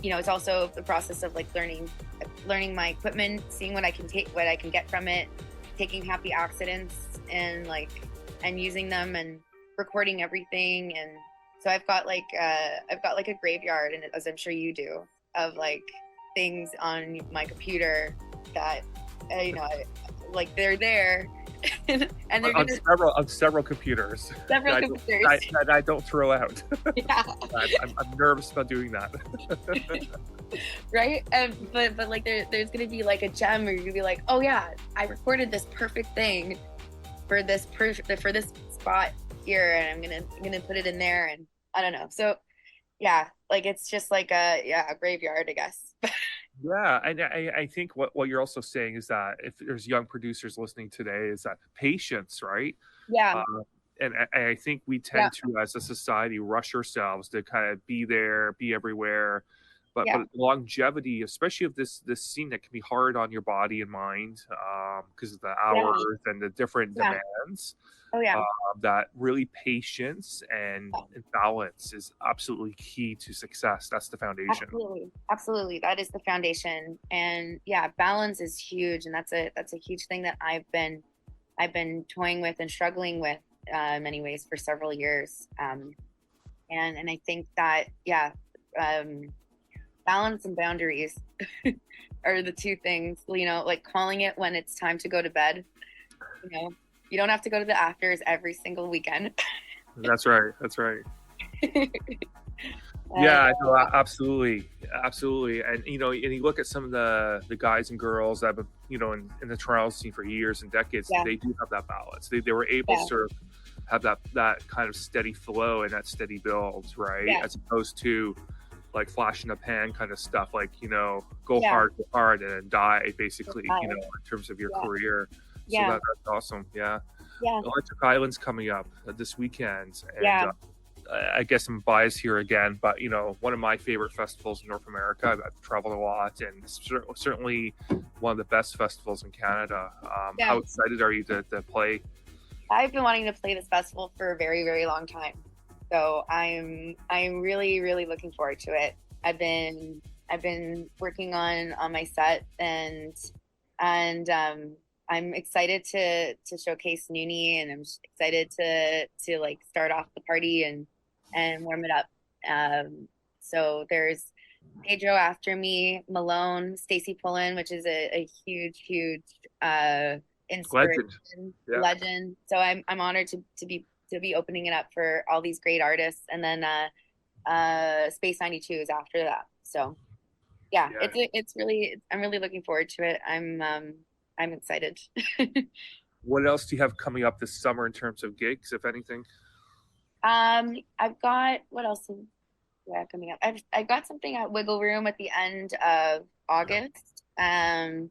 it's also the process of like learning my equipment, seeing what I can get from it, taking happy accidents and using them and recording everything. And so I've got like a graveyard, and as I'm sure you do, of like things on my computer that they're there. And they're on several computers. That I don't throw out. Yeah. I'm nervous about doing that. Right? But like there's gonna be like a gem where you're gonna be like, oh yeah, I recorded this perfect thing for this spot here, and I'm gonna put it in there, and I don't know. So yeah, like it's just like a graveyard, I guess. Yeah, and I think what you're also saying is that if there's young producers listening today, is that patience, right? Yeah. And I think we tend to, as a society, rush ourselves to kind of be there, be everywhere. But longevity, especially of this scene, that can be hard on your body and mind because of the hours and the different demands. Oh yeah. That really patience and balance is absolutely key to success. That's the foundation. Absolutely, that is the foundation. And yeah, balance is huge, and that's a huge thing that I've been toying with and struggling with in many ways for several years. And I think that balance and boundaries are the two things, like calling it when it's time to go to bed. You don't have to go to the afters every single weekend. That's right. Yeah, no, absolutely. And and you look at some of the guys and girls that have been, in the trial scene for years and decades. Yeah. They do have that balance. They were able to have that kind of steady flow and that steady build, right? Yeah. As opposed to like flash in the pan kind of stuff, like go hard and then die, basically, in terms of your career. So that's awesome. Yeah. Electric Island's coming up this weekend, and I guess I'm biased here again, but one of my favorite festivals in North America. I've traveled a lot, and certainly one of the best festivals in Canada. How excited are you to play? I've been wanting to play this festival for a very, very long time, so I'm really, really looking forward to it. I've been working on my set, and I'm excited to showcase Nuni, and I'm excited to like start off the party and warm it up. So there's Pedro after me, Malone, Stacy Pullen, which is a huge inspiration, legend. So I'm honored to be opening it up for all these great artists, and then Space 92 is after that. So it's really, I'm really looking forward to it. I'm excited. What else do you have coming up this summer in terms of gigs, if anything? I've got, what else do I have coming up? I've got something at Wiggle Room at the end of August. And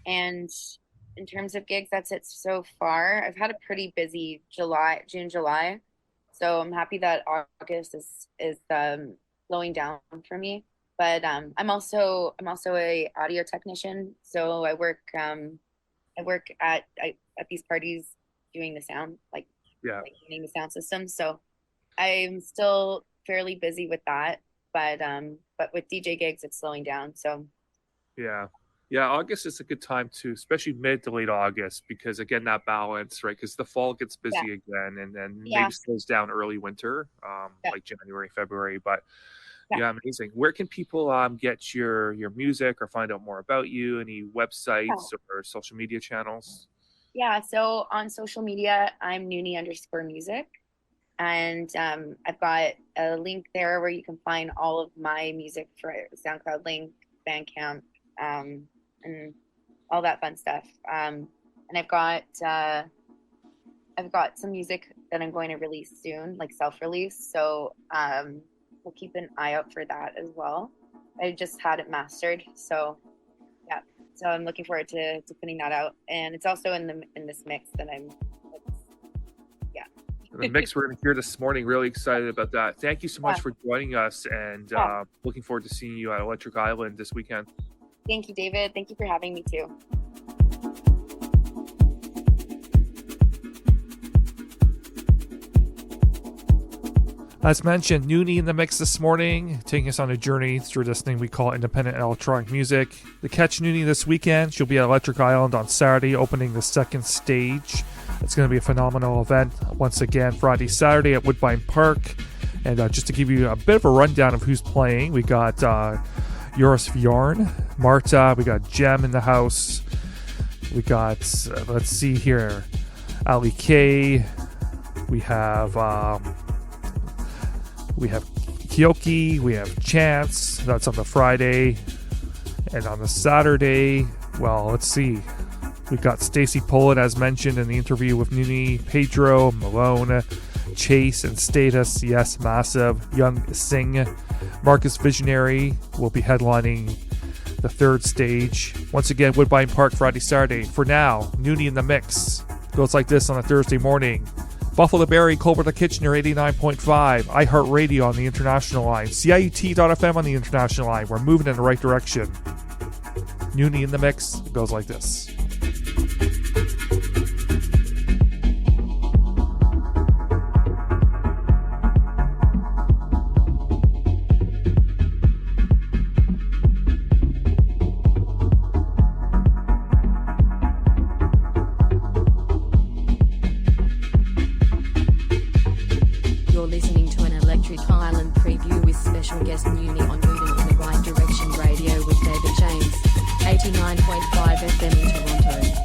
in terms of gigs, that's it so far. I've had a pretty busy June, July. So I'm happy that August is slowing down for me. But I'm also a audio technician. So I work at these parties doing the sound, like doing the sound system. So I'm still fairly busy with that, but with DJ gigs, it's slowing down. So yeah, August is a good time too, especially mid to late August, because again, that balance, right? Because the fall gets busy again, and then maybe slows down early winter, like January, February. But amazing. Where can people get your music or find out more about you? Any websites or social media channels? Yeah, so on social media, I'm Nuni_music. And I've got a link there where you can find all of my music for SoundCloud link, Bandcamp, and all that fun stuff. And I've got some music that I'm going to release soon, like self-release. So we'll keep an eye out for that as well. I just had it mastered, so I'm looking forward to putting that out. And it's also in this mix that the mix we're going to hear this morning. Really excited about that. Thank you so much for joining us, and looking forward to seeing you at Electric Island this weekend. Thank you, David. Thank you for having me too. As mentioned, Nuni in the mix this morning, taking us on a journey through this thing we call independent electronic music. To catch Nuni this weekend, she'll be at Electric Island on Saturday, opening the second stage. It's going to be a phenomenal event. Once again, Friday, Saturday at Woodbine Park. And just to give you a bit of a rundown of who's playing, we got Joris Bjorn, Marta, we got Jem in the house. We got, let's see here, Ali K. We have Kyoki, we have Chance. That's on the Friday. And on the Saturday, well, let's see. We've got Stacy Pullen, as mentioned in the interview with Nuni, Pedro, Malone, Chase, and Status. Yes, massive. Young Singh. Marcus Visionary will be headlining the third stage. Once again, Woodbine Park, Friday, Saturday. For now, Nuni in the mix. Goes like this on a Thursday morning. Buffalo Berry, Colbert to Kitchener, 89.5. iHeartRadio on the international line. CIUT.FM on the international line. We're moving in the right direction. Nuni in the mix. It goes like this. You're listening to an Electric Island preview with special guest Nuni on Moovin in the Right Direction Radio with David James. 89.5 FM in Toronto.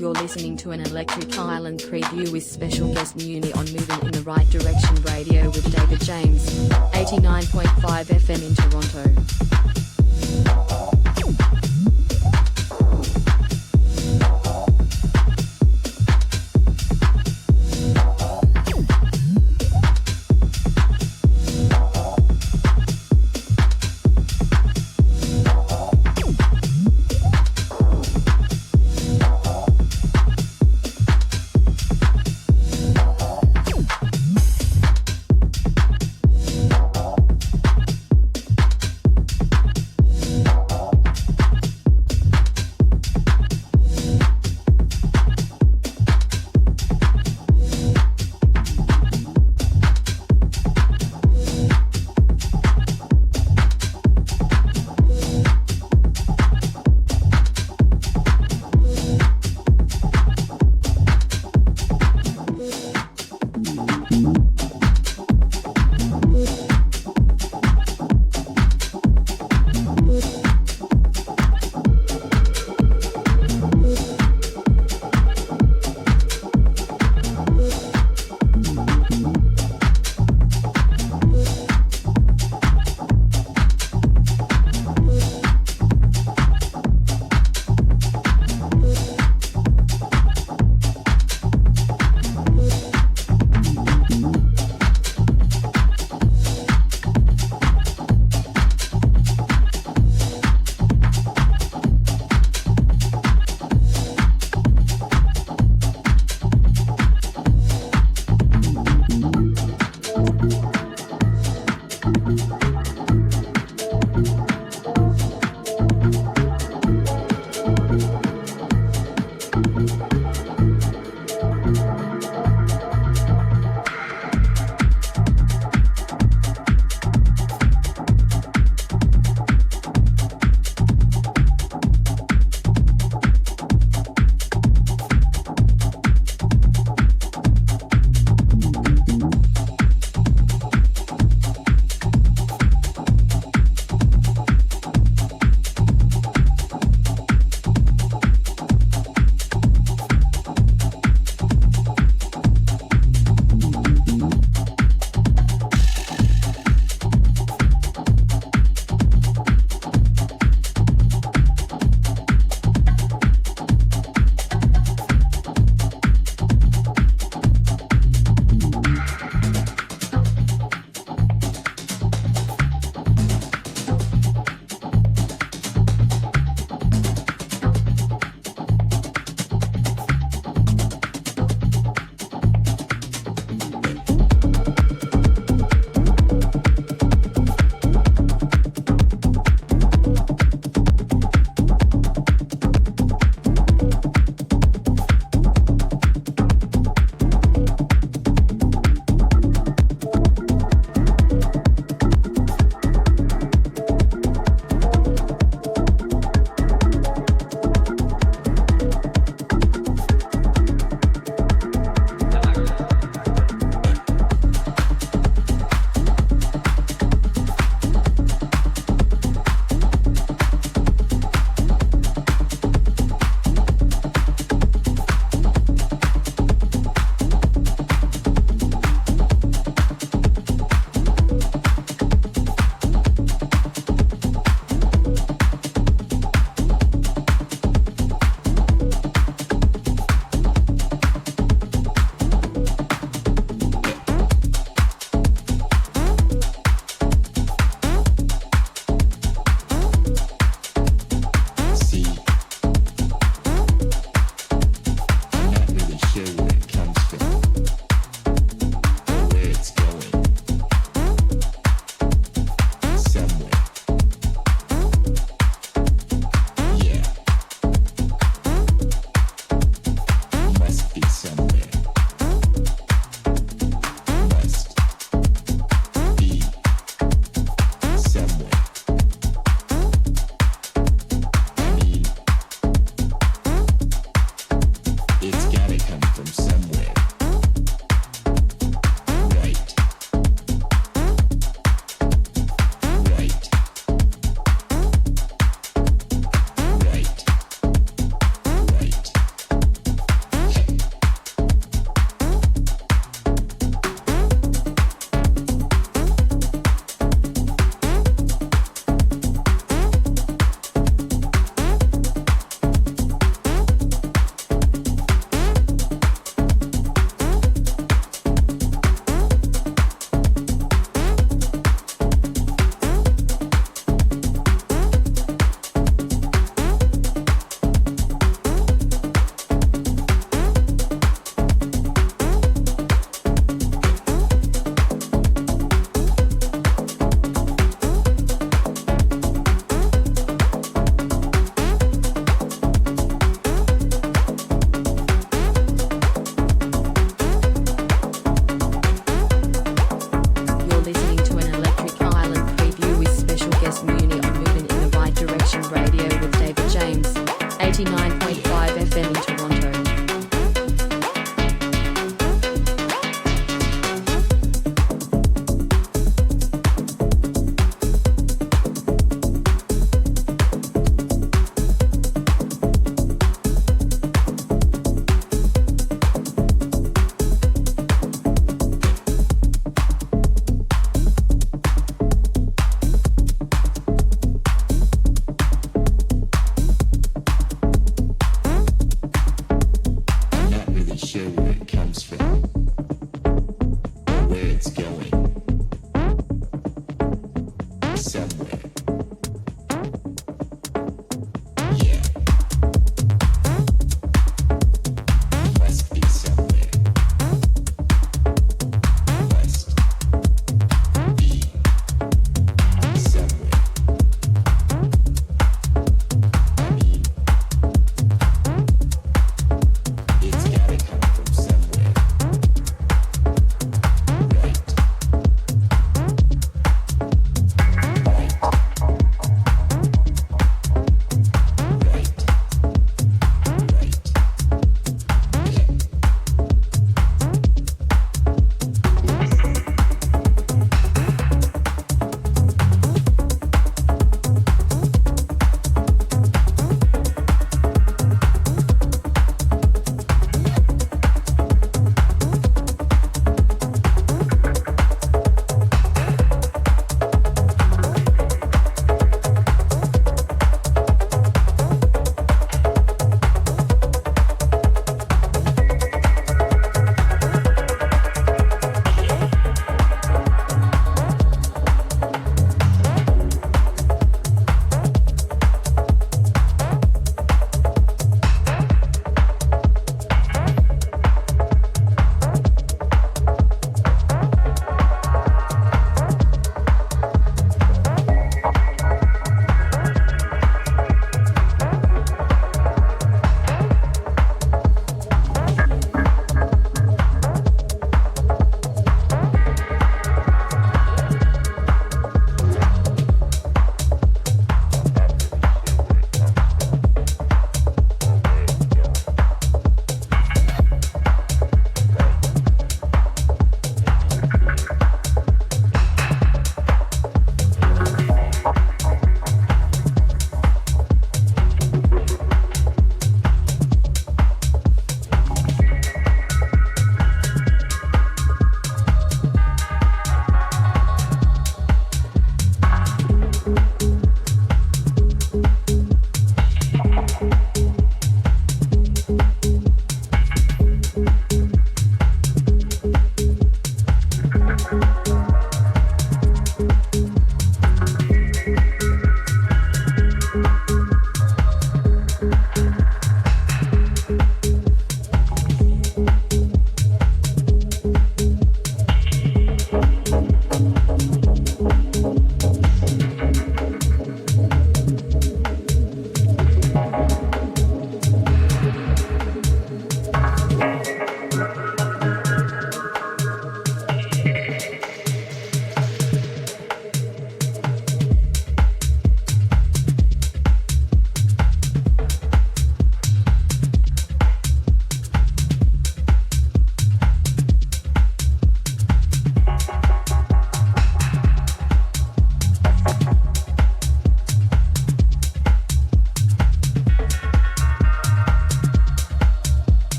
You're listening to an Electric Island preview with special guest Nuni on Moving in the Right Direction Radio with David James, 89.5 FM in Toronto. sure where it comes from or where it's going. Somewhere. Yeah. Must be somewhere. Must be somewhere. I mean, it's gotta come from somewhere. Right.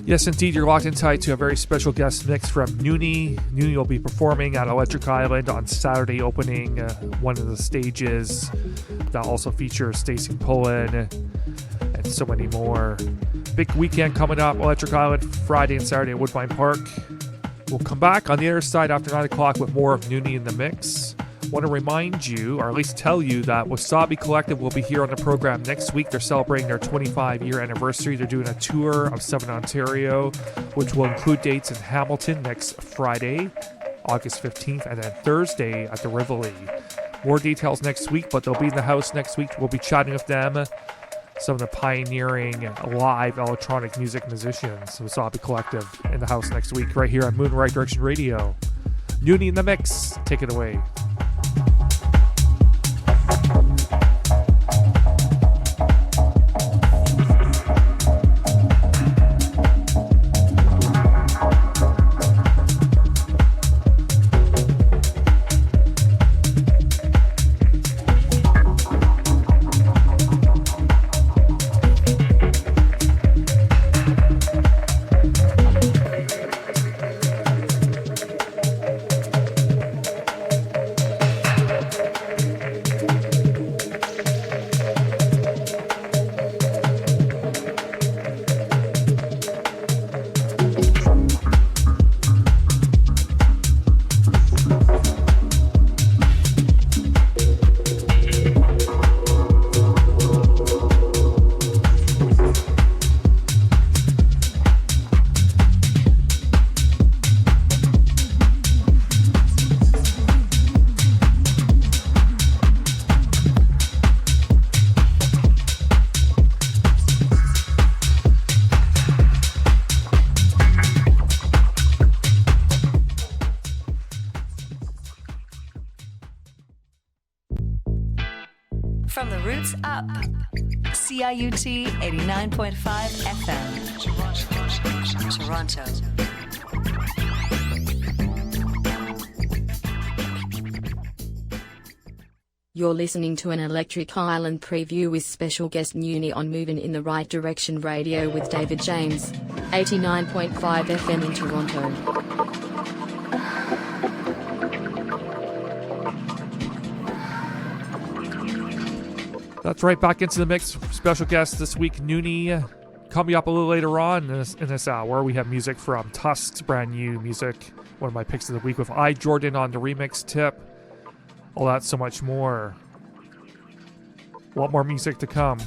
Yes, indeed, you're locked in tight to a very special guest mix from Nuni. Nuni will be performing at Electric Island on Saturday, opening one of the stages. That also features Stacey Pullen and so many more. Big weekend coming up, Electric Island, Friday and Saturday at Woodbine Park. We'll come back on the other side after 9 o'clock with more of Nuni in the mix. Want to remind you, or at least tell you, that Wasabi Collective will be here on the program next week. They're celebrating their 25-year anniversary. They're doing a tour of Southern Ontario, which will include dates in Hamilton next Friday, August 15th, and then Thursday at the Rivoli. More details next week, but they'll be in the house next week. We'll be chatting with them, some of the pioneering live electronic music musicians. Wasabi Collective in the house next week, right here on Moon Right Direction Radio. Nuni in the mix. Take it away. From the roots up. CIUT 89.5 FM. Toronto. You're listening to an Electric Island preview with special guest Nuni on Moving in the Right Direction Radio with David James. 89.5 FM in Toronto. That's right, back into the mix. Special guest this week, Nuni. Coming up a little later on in this hour, we have music from Tusk's brand new music. One of my picks of the week with Jordan on the remix tip. All that, so much more. A lot more music to come.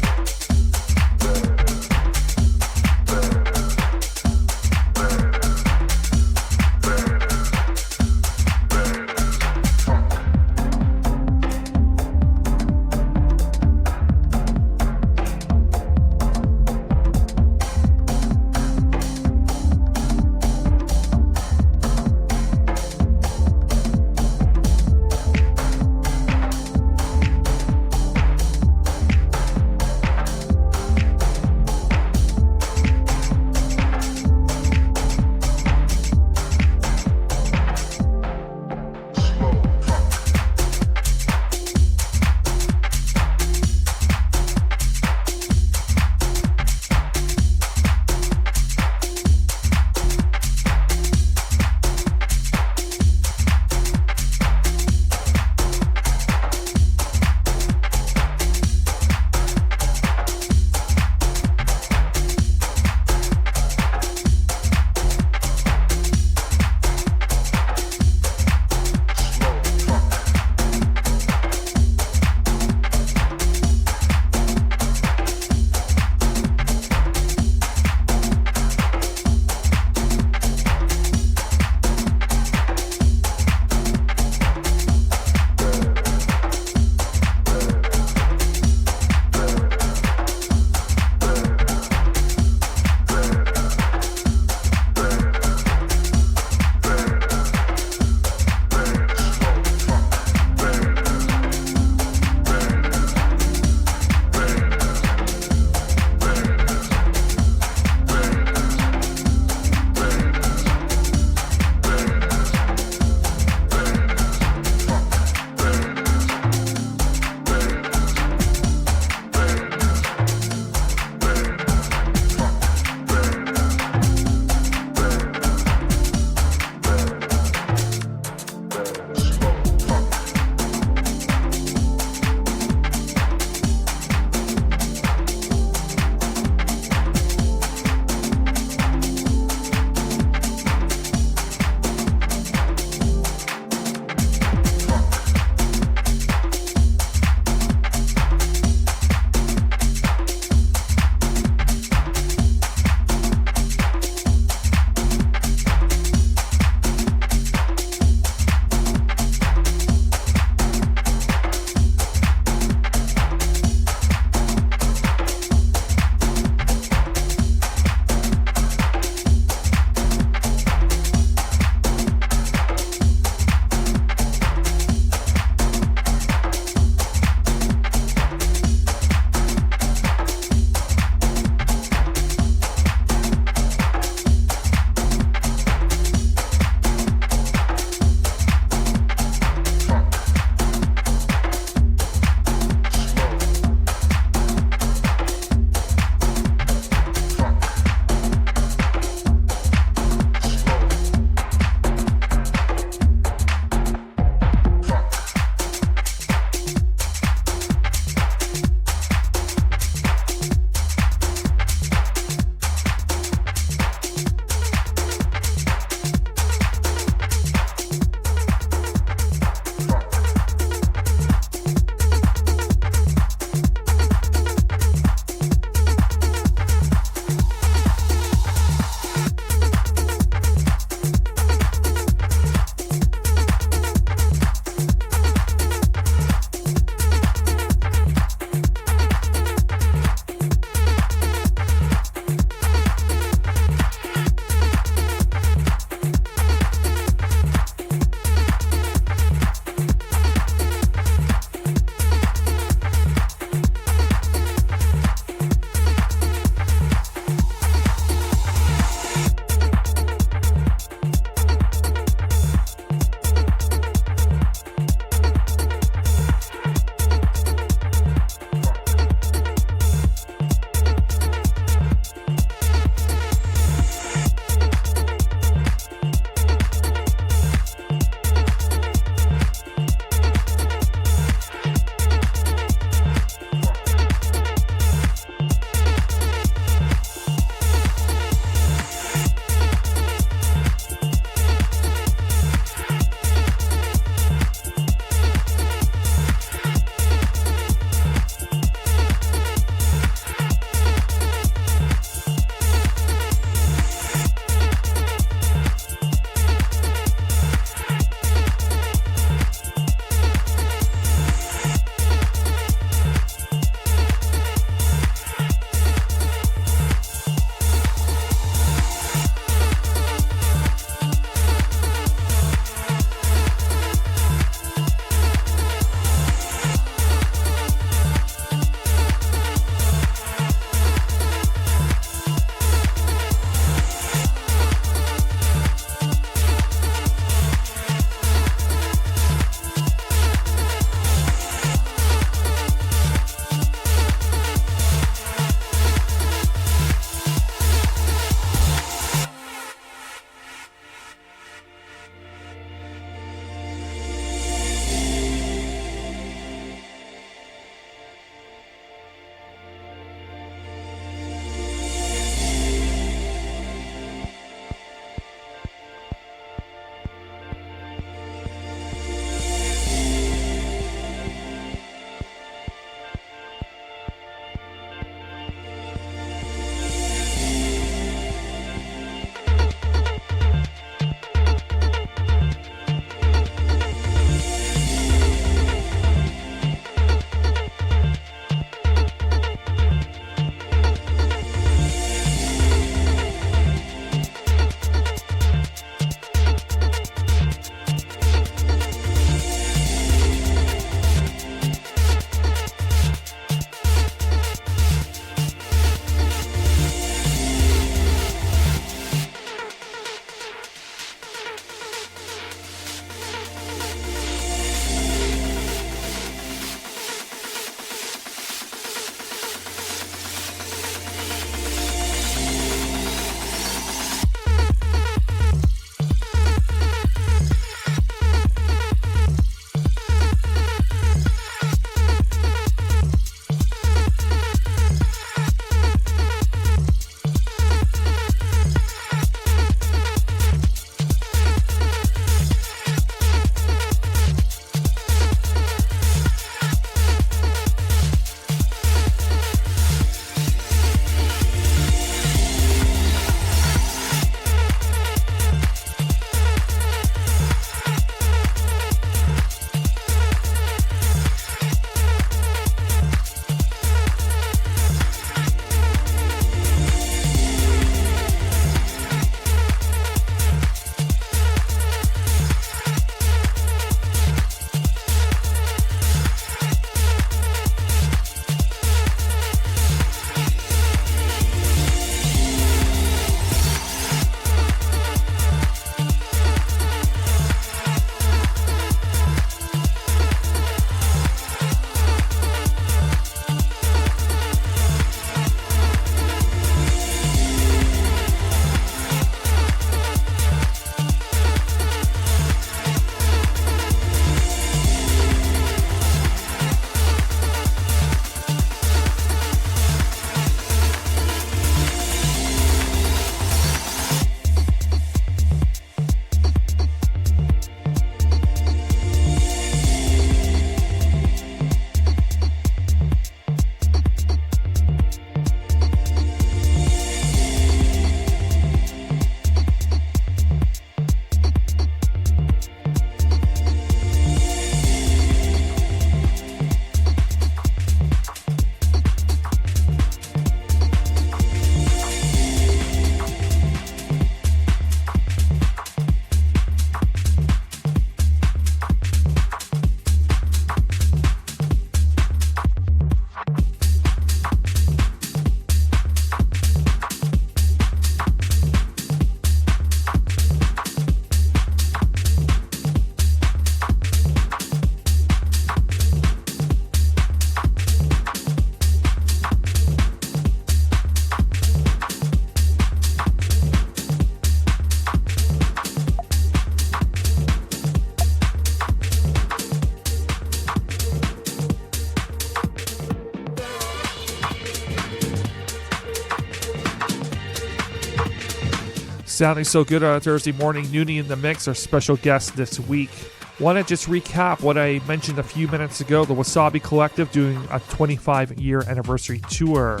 Sounding so good on a Thursday morning. Nuni in the mix, our special guest this week. Want to just recap what I mentioned a few minutes ago. The Wasabi Collective doing a 25-year anniversary tour.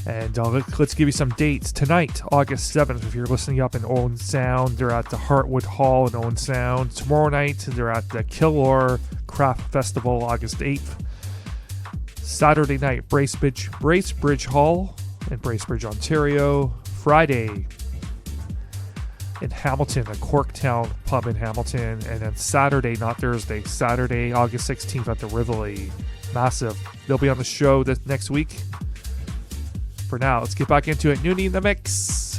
And let's give you some dates. Tonight, August 7th, if you're listening up in Owen Sound, they're at the Heartwood Hall in Owen Sound. Tomorrow night, they're at the Killor Craft Festival, August 8th. Saturday night, Bracebridge Hall in Bracebridge, Ontario. Friday in Hamilton, the Corktown pub in Hamilton. And then Saturday, not Thursday, Saturday, August 16th at the Rivoli. Massive. They'll be on the show this next week. For now, let's get back into it. Nuni in the mix.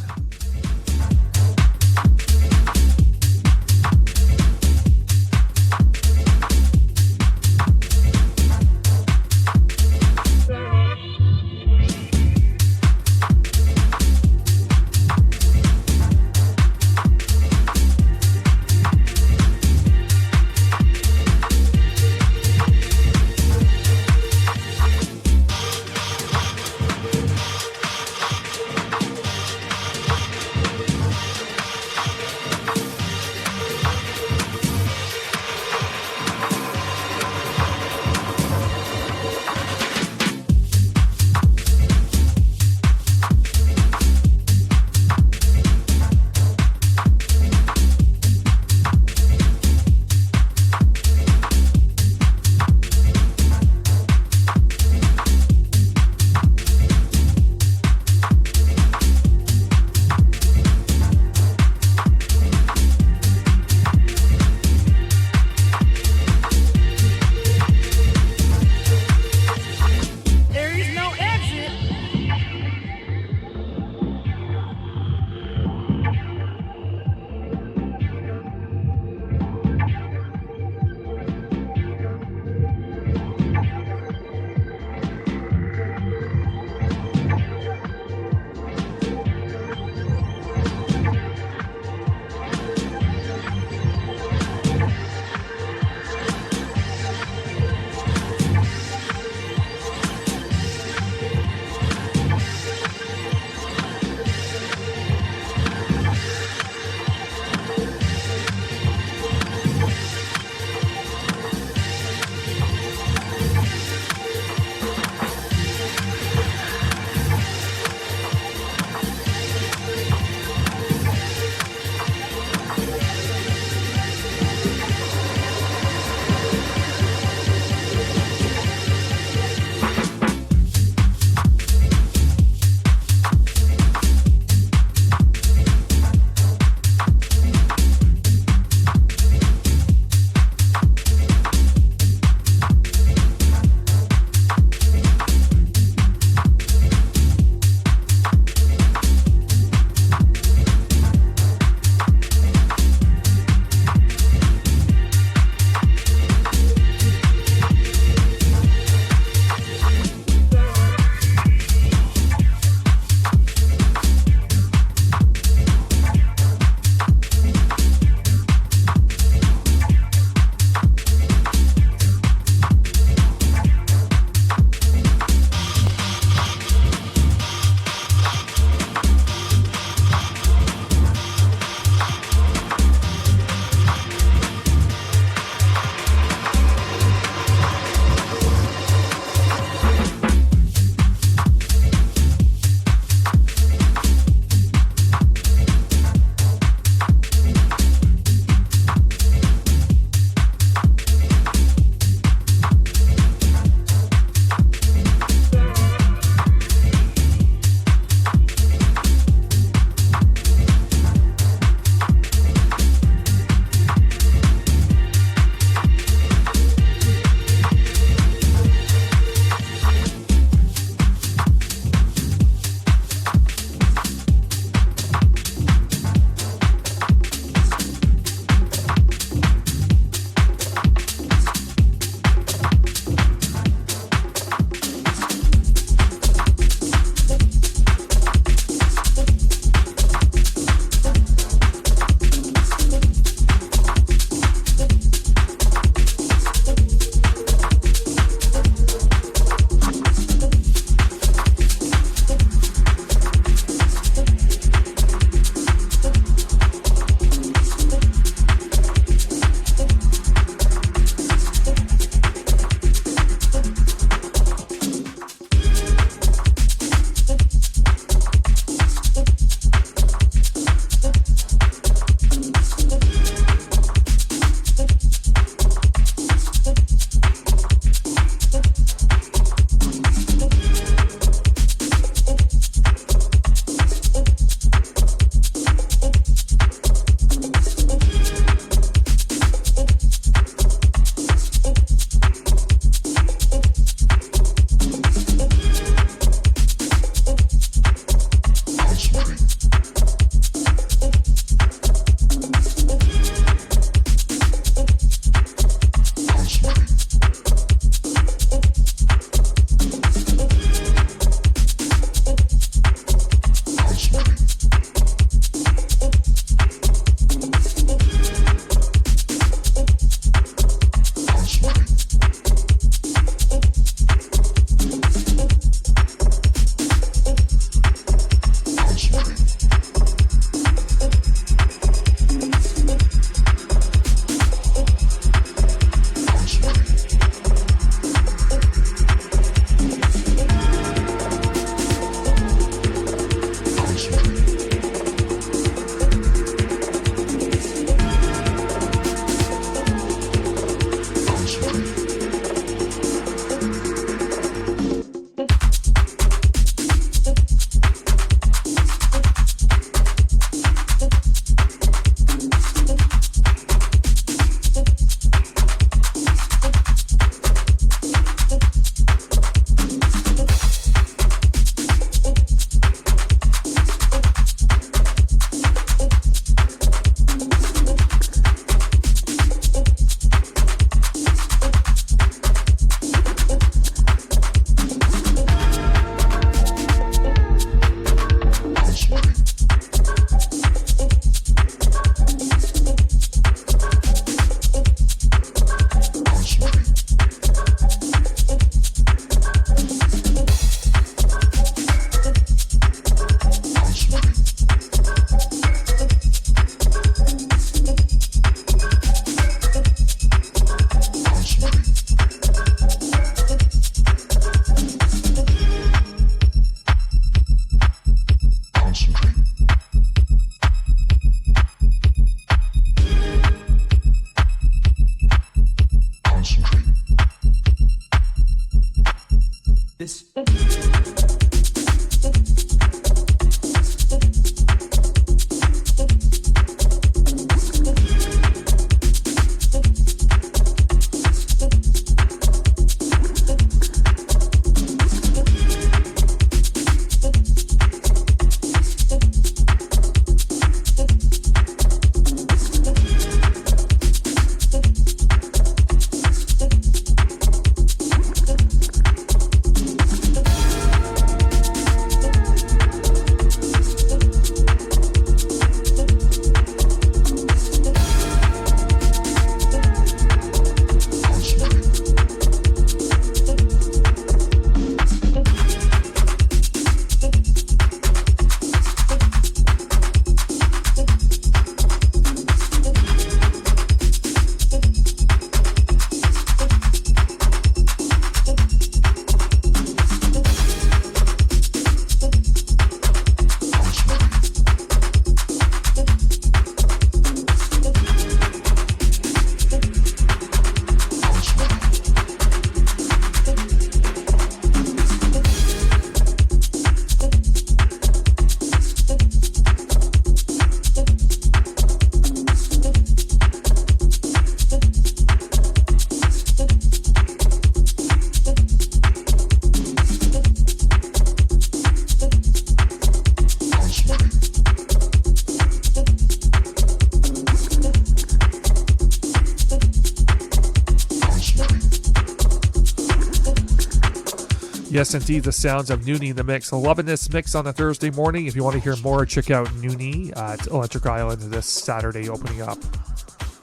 Yes, indeed, the sounds of Nuni in the mix. Loving this mix on a Thursday morning. If you want to hear more, check out Nuni at Electric Island this Saturday, opening up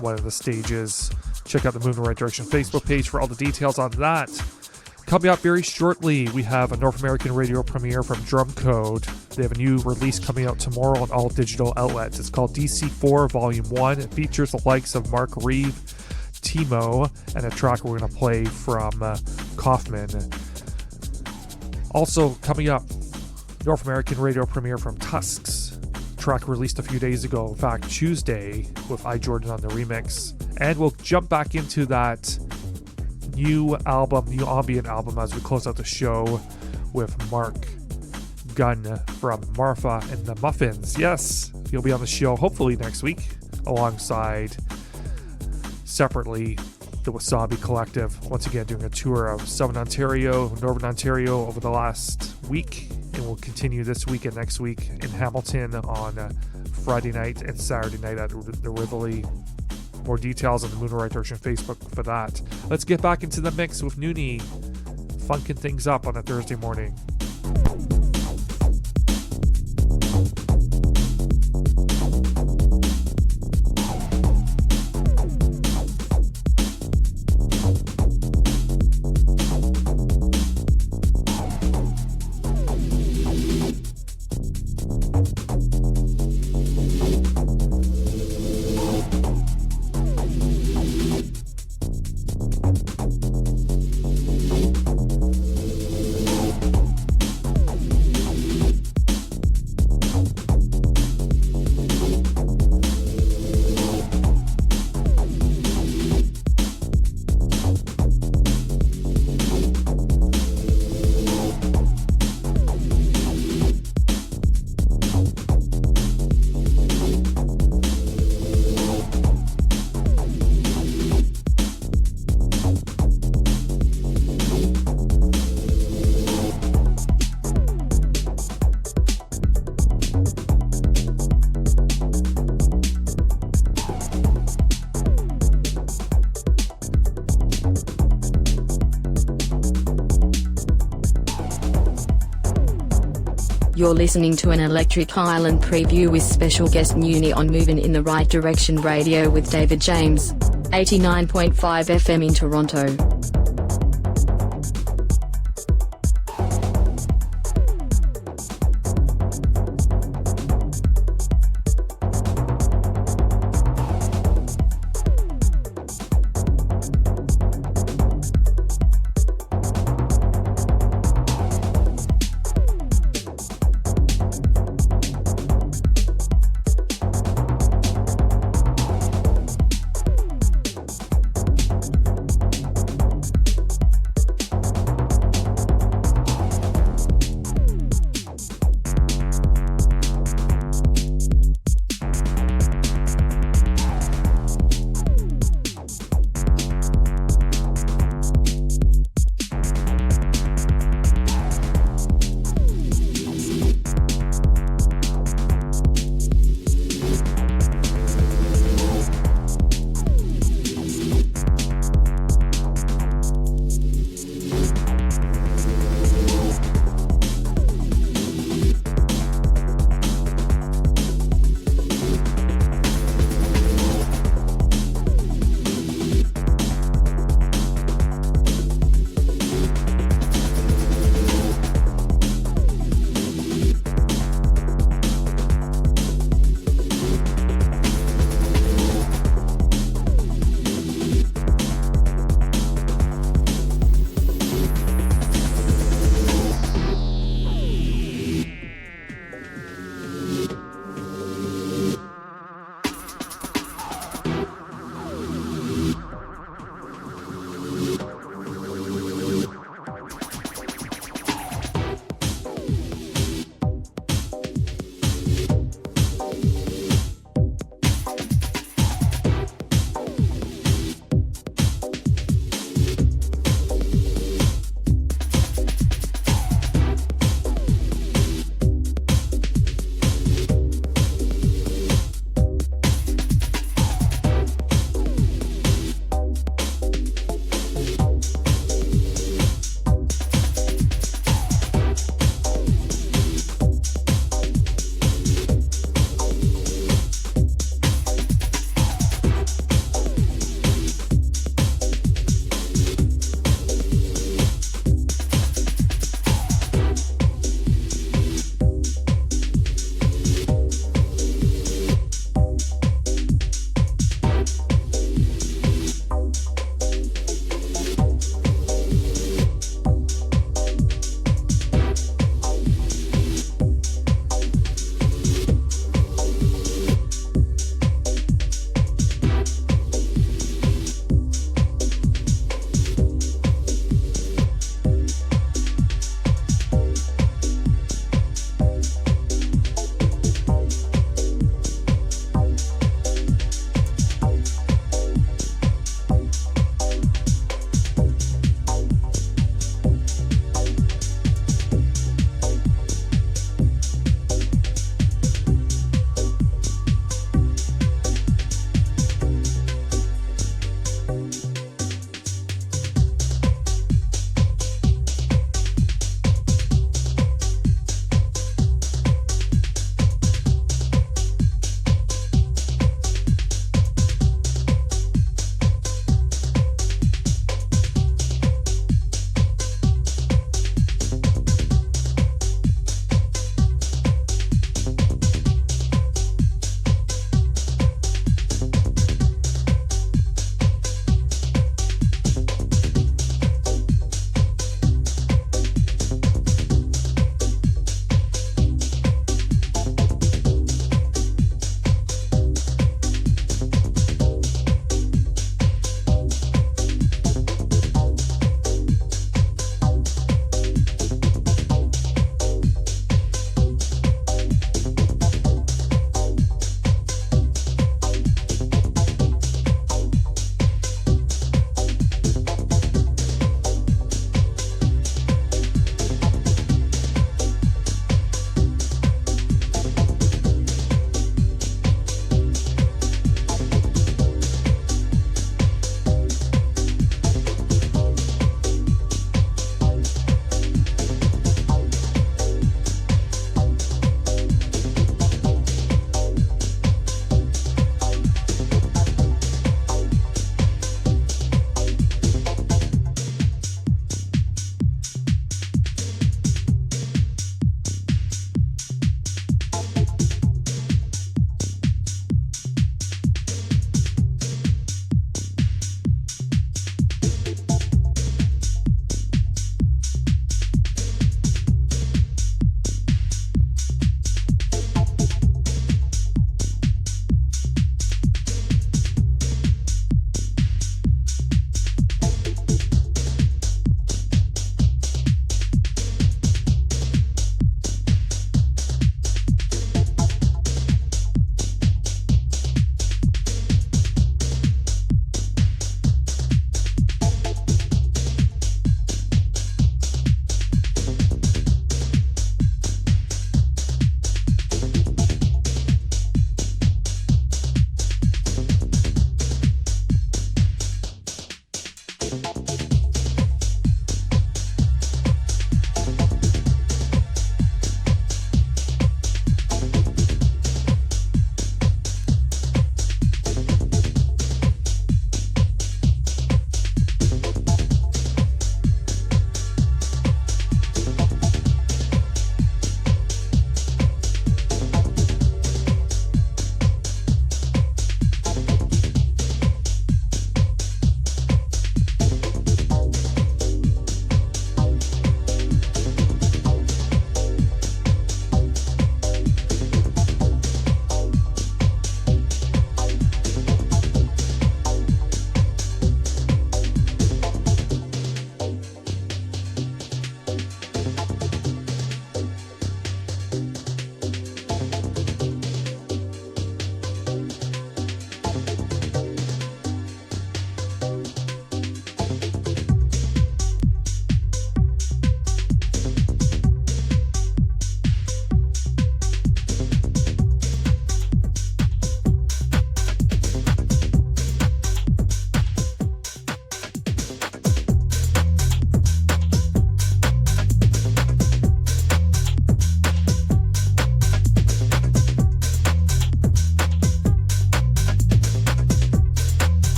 one of the stages. Check out the Moving Right Direction Facebook page for all the details on that. Coming up very shortly, we have a North American radio premiere from Drum Code. They have a new release coming out tomorrow on all digital outlets. It's called DC4 Volume 1. It features the likes of Mark Reeve, Timo, and a track we're going to play from Kaufman. Also coming up, North American radio premiere from Tusks. Track released a few days ago, in fact Tuesday, with I Jordan on the remix. And we'll jump back into that new ambient album as we close out the show with Mark Gunn from Martha and the Muffins. Yes, he'll be on the show hopefully next week alongside separately the Wasabi Collective, once again doing a tour of Southern Ontario, Northern Ontario over the last week, and we'll continue this week and next week in Hamilton on Friday night and Saturday night at the Rivoli. More details on the Moon Right Direction Facebook for that. Let's get back into the mix with Nuni, funking things up on a Thursday morning. You're listening to an Electric Island preview with special guest Nuni on Moving in the Right Direction Radio with David James. 89.5 FM in Toronto.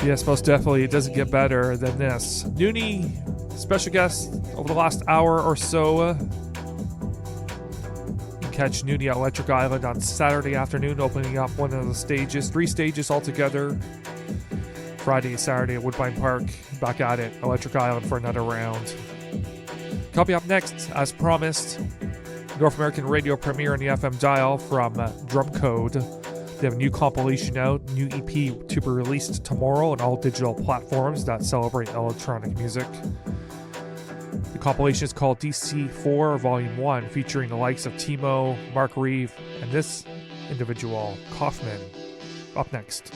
Yes, most definitely. It doesn't get better than this. Nuni, special guest over the last hour or so. You can catch Nuni at Electric Island on Saturday afternoon, opening up one of the stages, 3 stages altogether. Friday, Saturday at Woodbine Park. Back at it, Electric Island for another round. Coming up next, as promised, North American radio premiere on the FM dial from Drum Code. They have a new compilation out, new EP to be released tomorrow on all digital platforms that celebrate electronic music. The compilation is called DC4 Volume 1, featuring the likes of Timo, Mark Reeve, and this individual, Kaufman. Up next.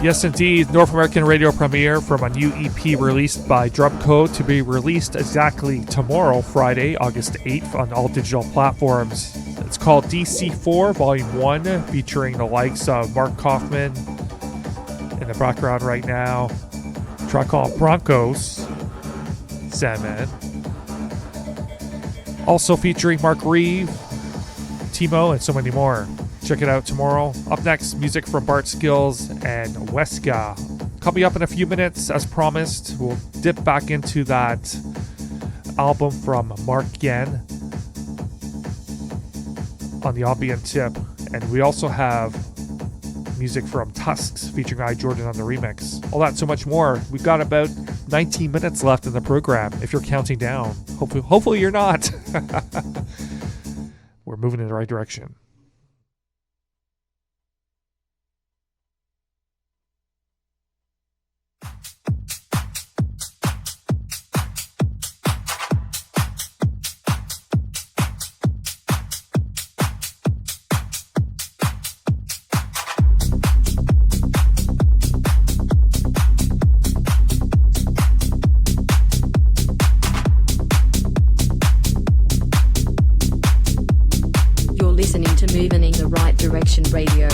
Yes, indeed. North American radio premiere from a new EP released by Drumcode to be released exactly tomorrow, Friday, August 8th, on all digital platforms. It's called DC4 Volume 1, featuring the likes of Mark Kaufman in the background right now. A track called Broncos, Sandman. Also featuring Mark Reeve, Timo, and so many more. Check it out tomorrow. Up next, music from Bart Skills and Weska. Coming up in a few minutes, as promised, we'll dip back into that album from Mark Yen on the ambient tip. And we also have music from Tusks featuring I Jordan on the remix. All that and so much more. We've got about 19 minutes left in the program, if you're counting down. Hopefully you're not. We're moving in the right direction. Listening to Moving in the Right Direction Radio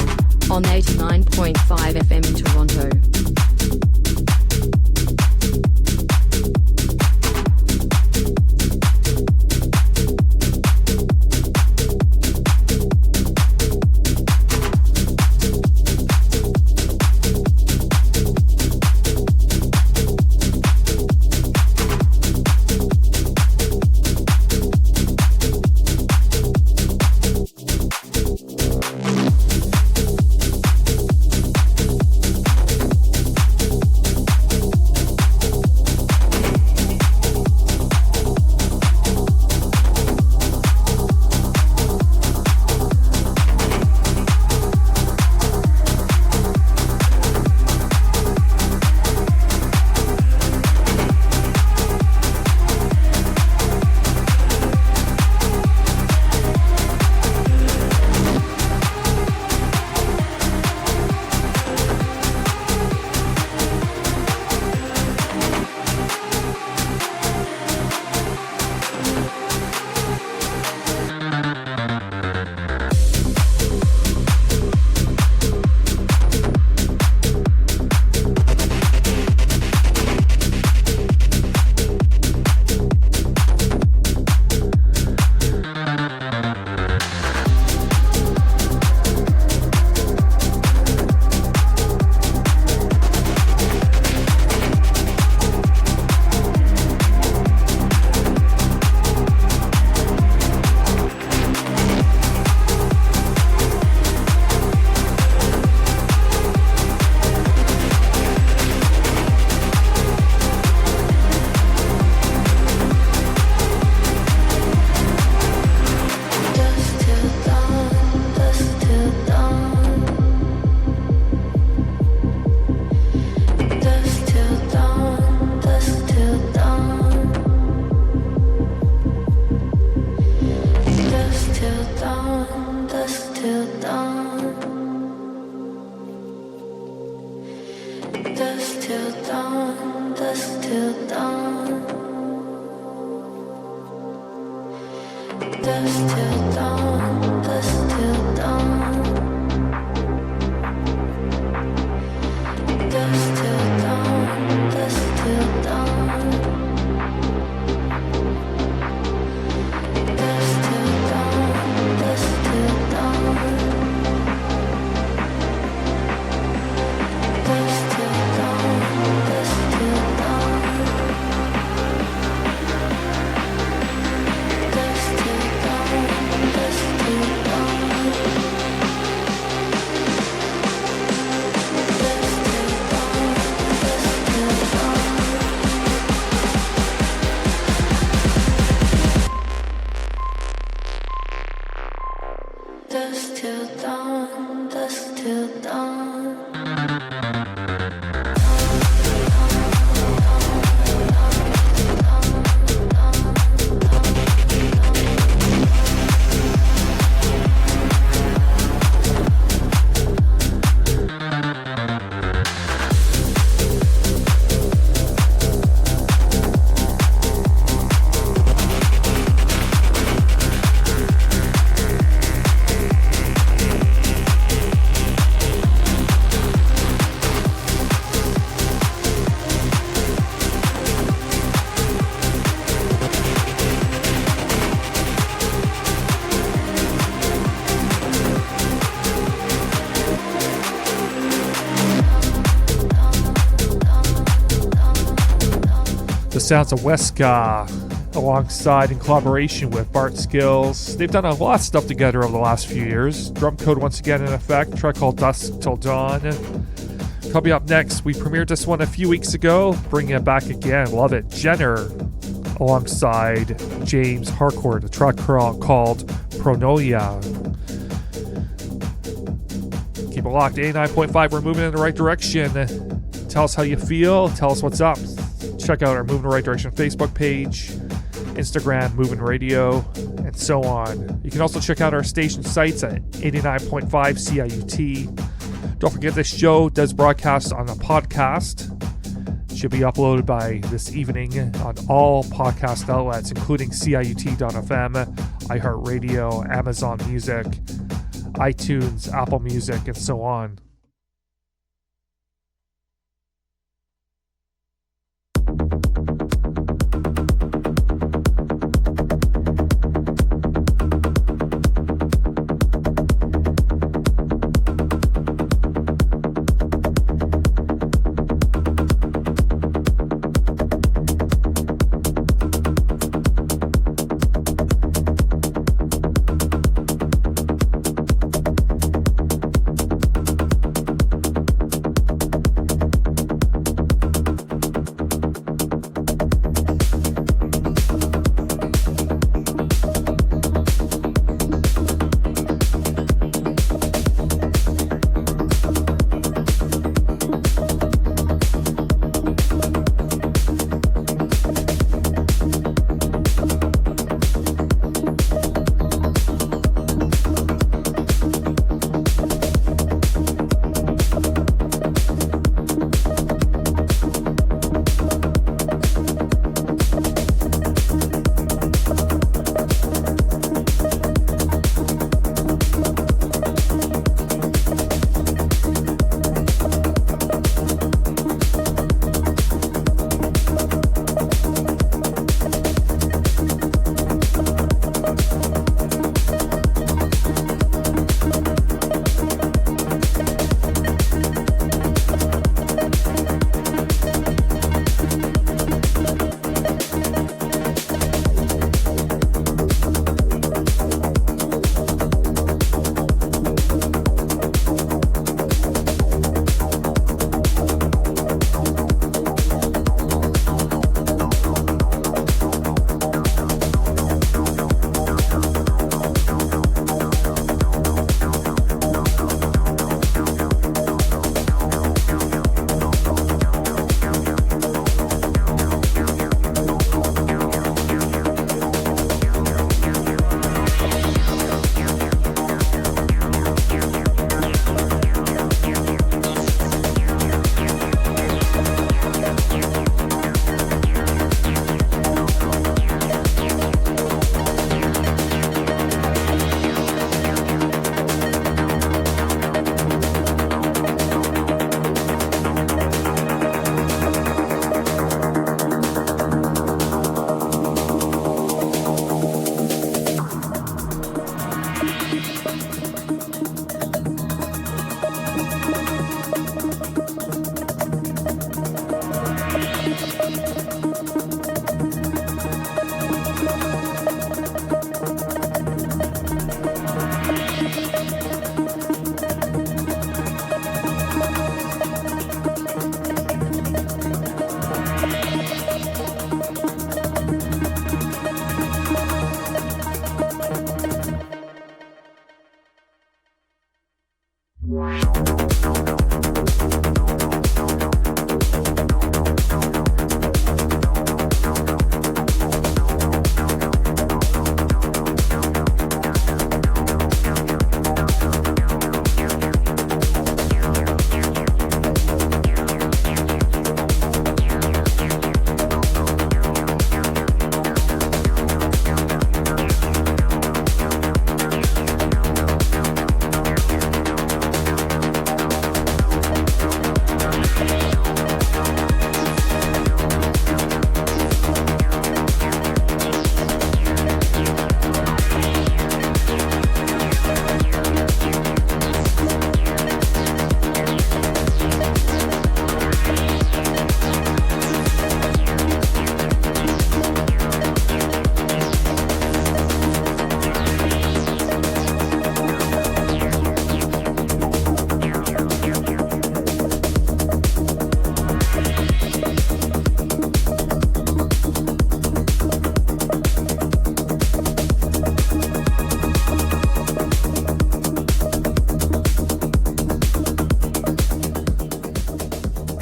on 89.5 FM in Toronto. sounds of Weska alongside in collaboration with Bart Skills. They've done a lot of stuff together over the last few years. Drum Code once again in effect, track called Dusk Till Dawn. Coming up next, we premiered this one a few weeks ago, bringing it back again. Love it. Jenner alongside James Harcourt, a track called Pronoia. Keep it locked. 89.5, we're moving in the right direction. Tell us how you feel. Tell us what's up. Check out our Moving in the Right Direction Facebook page, Instagram, Moovin Radio, and so on. You can also check out our station sites at 89.5 CIUT. Don't forget this show does broadcast on a podcast. It should be uploaded by this evening on all podcast outlets, including CIUT.FM, iHeartRadio, Amazon Music, iTunes, Apple Music, and so on.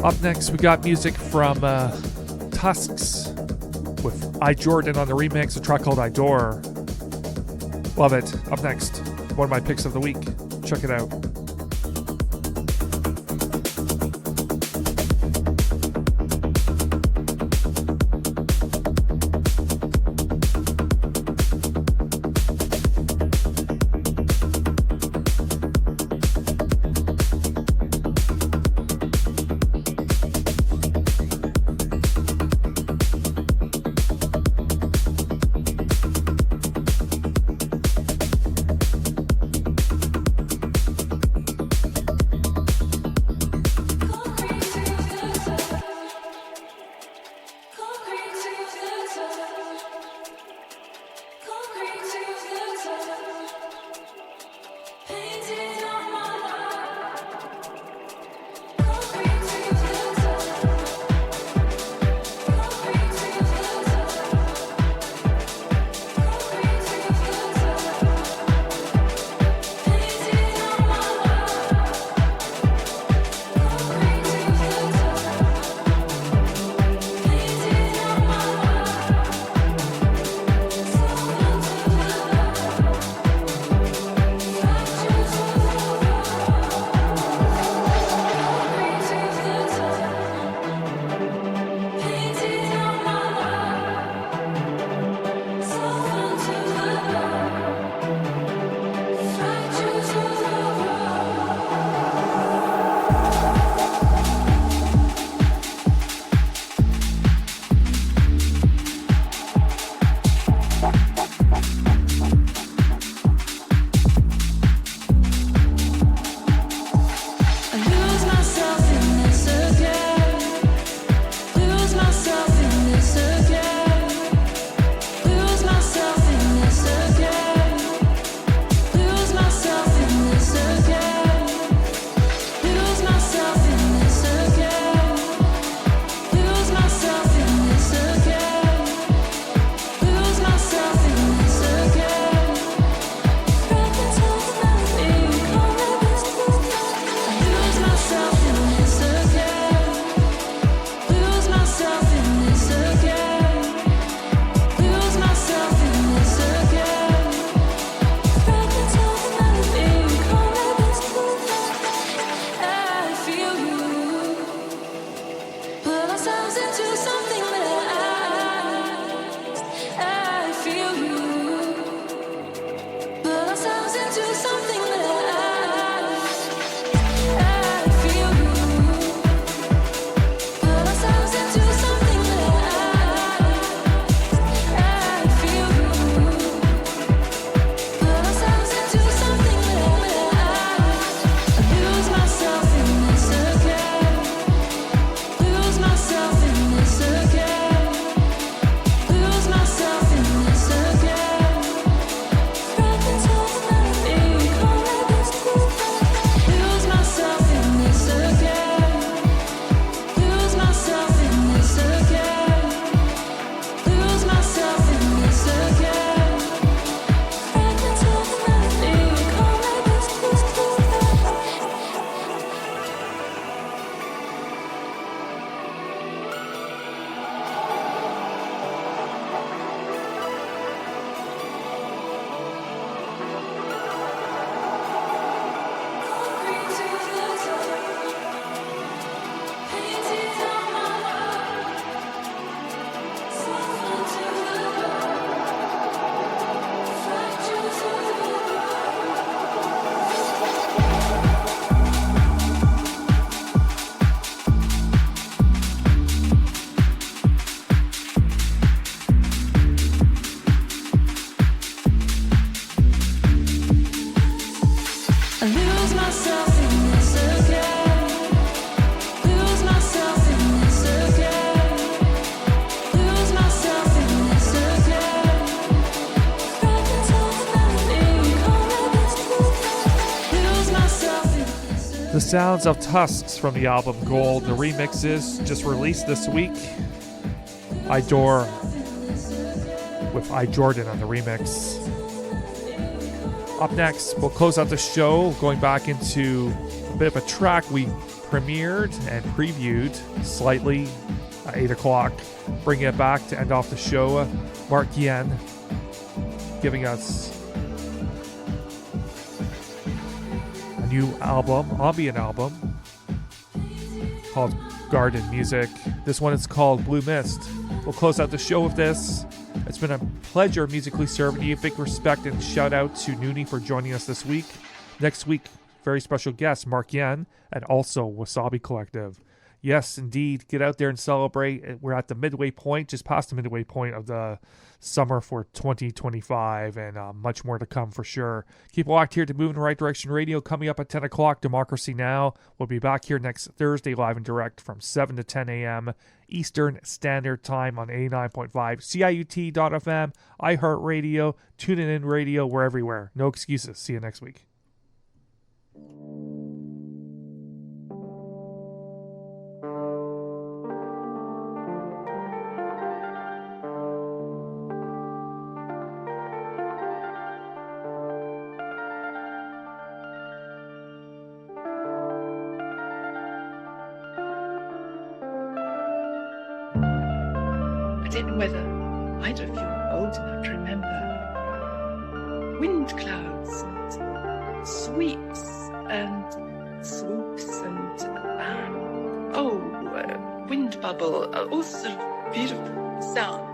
Up next, we got music from Tusks with I Jordan on the remix, a track called I Door. Love it. Up next, one of my picks of the week. Check it out. The sounds of Tusks from the album Gold. The remixes just released this week. I Door with I Jordan on the remix. Up next, we'll close out the show going back into a bit of a track we premiered and previewed slightly at 8 o'clock. Bringing it back to end off the show, Mark Yen giving us a new album, ambient album, called Garden Music. This one is called Blue Mist. We'll close out the show with this. It's been a pleasure musically serving you. Big respect and shout out to Nuni for joining us this week. Next week, very special guest, Mark Yen, and also Wasabi Collective. Yes, indeed. Get out there and celebrate. We're at the midway point, just past the midway point of the summer for 2025, and much more to come for sure. Keep locked here to Move in the Right Direction Radio. Coming up at 10 o'clock, Democracy Now! We'll be back here next Thursday live and direct from 7 to 10 a.m. Eastern Standard Time on 89.5 CIUT.FM, iHeartRadio, TuneIn Radio. We're everywhere. No excuses. See you next week. I don't know whether either of you are old enough to remember wind clouds and sweeps and swoops and wind bubble, all sort of beautiful sound.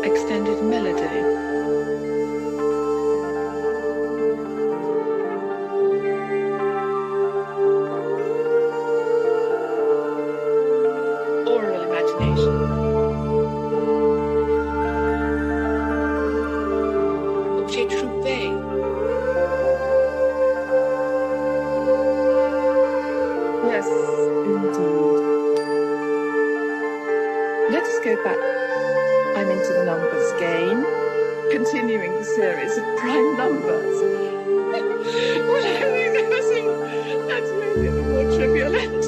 Extended melody. Oral imagination. Objet trouvé. Yes, indeed. Let us go back. I'm into the numbers game, continuing the series of prime numbers. What I mean, that's maybe the more trivial end.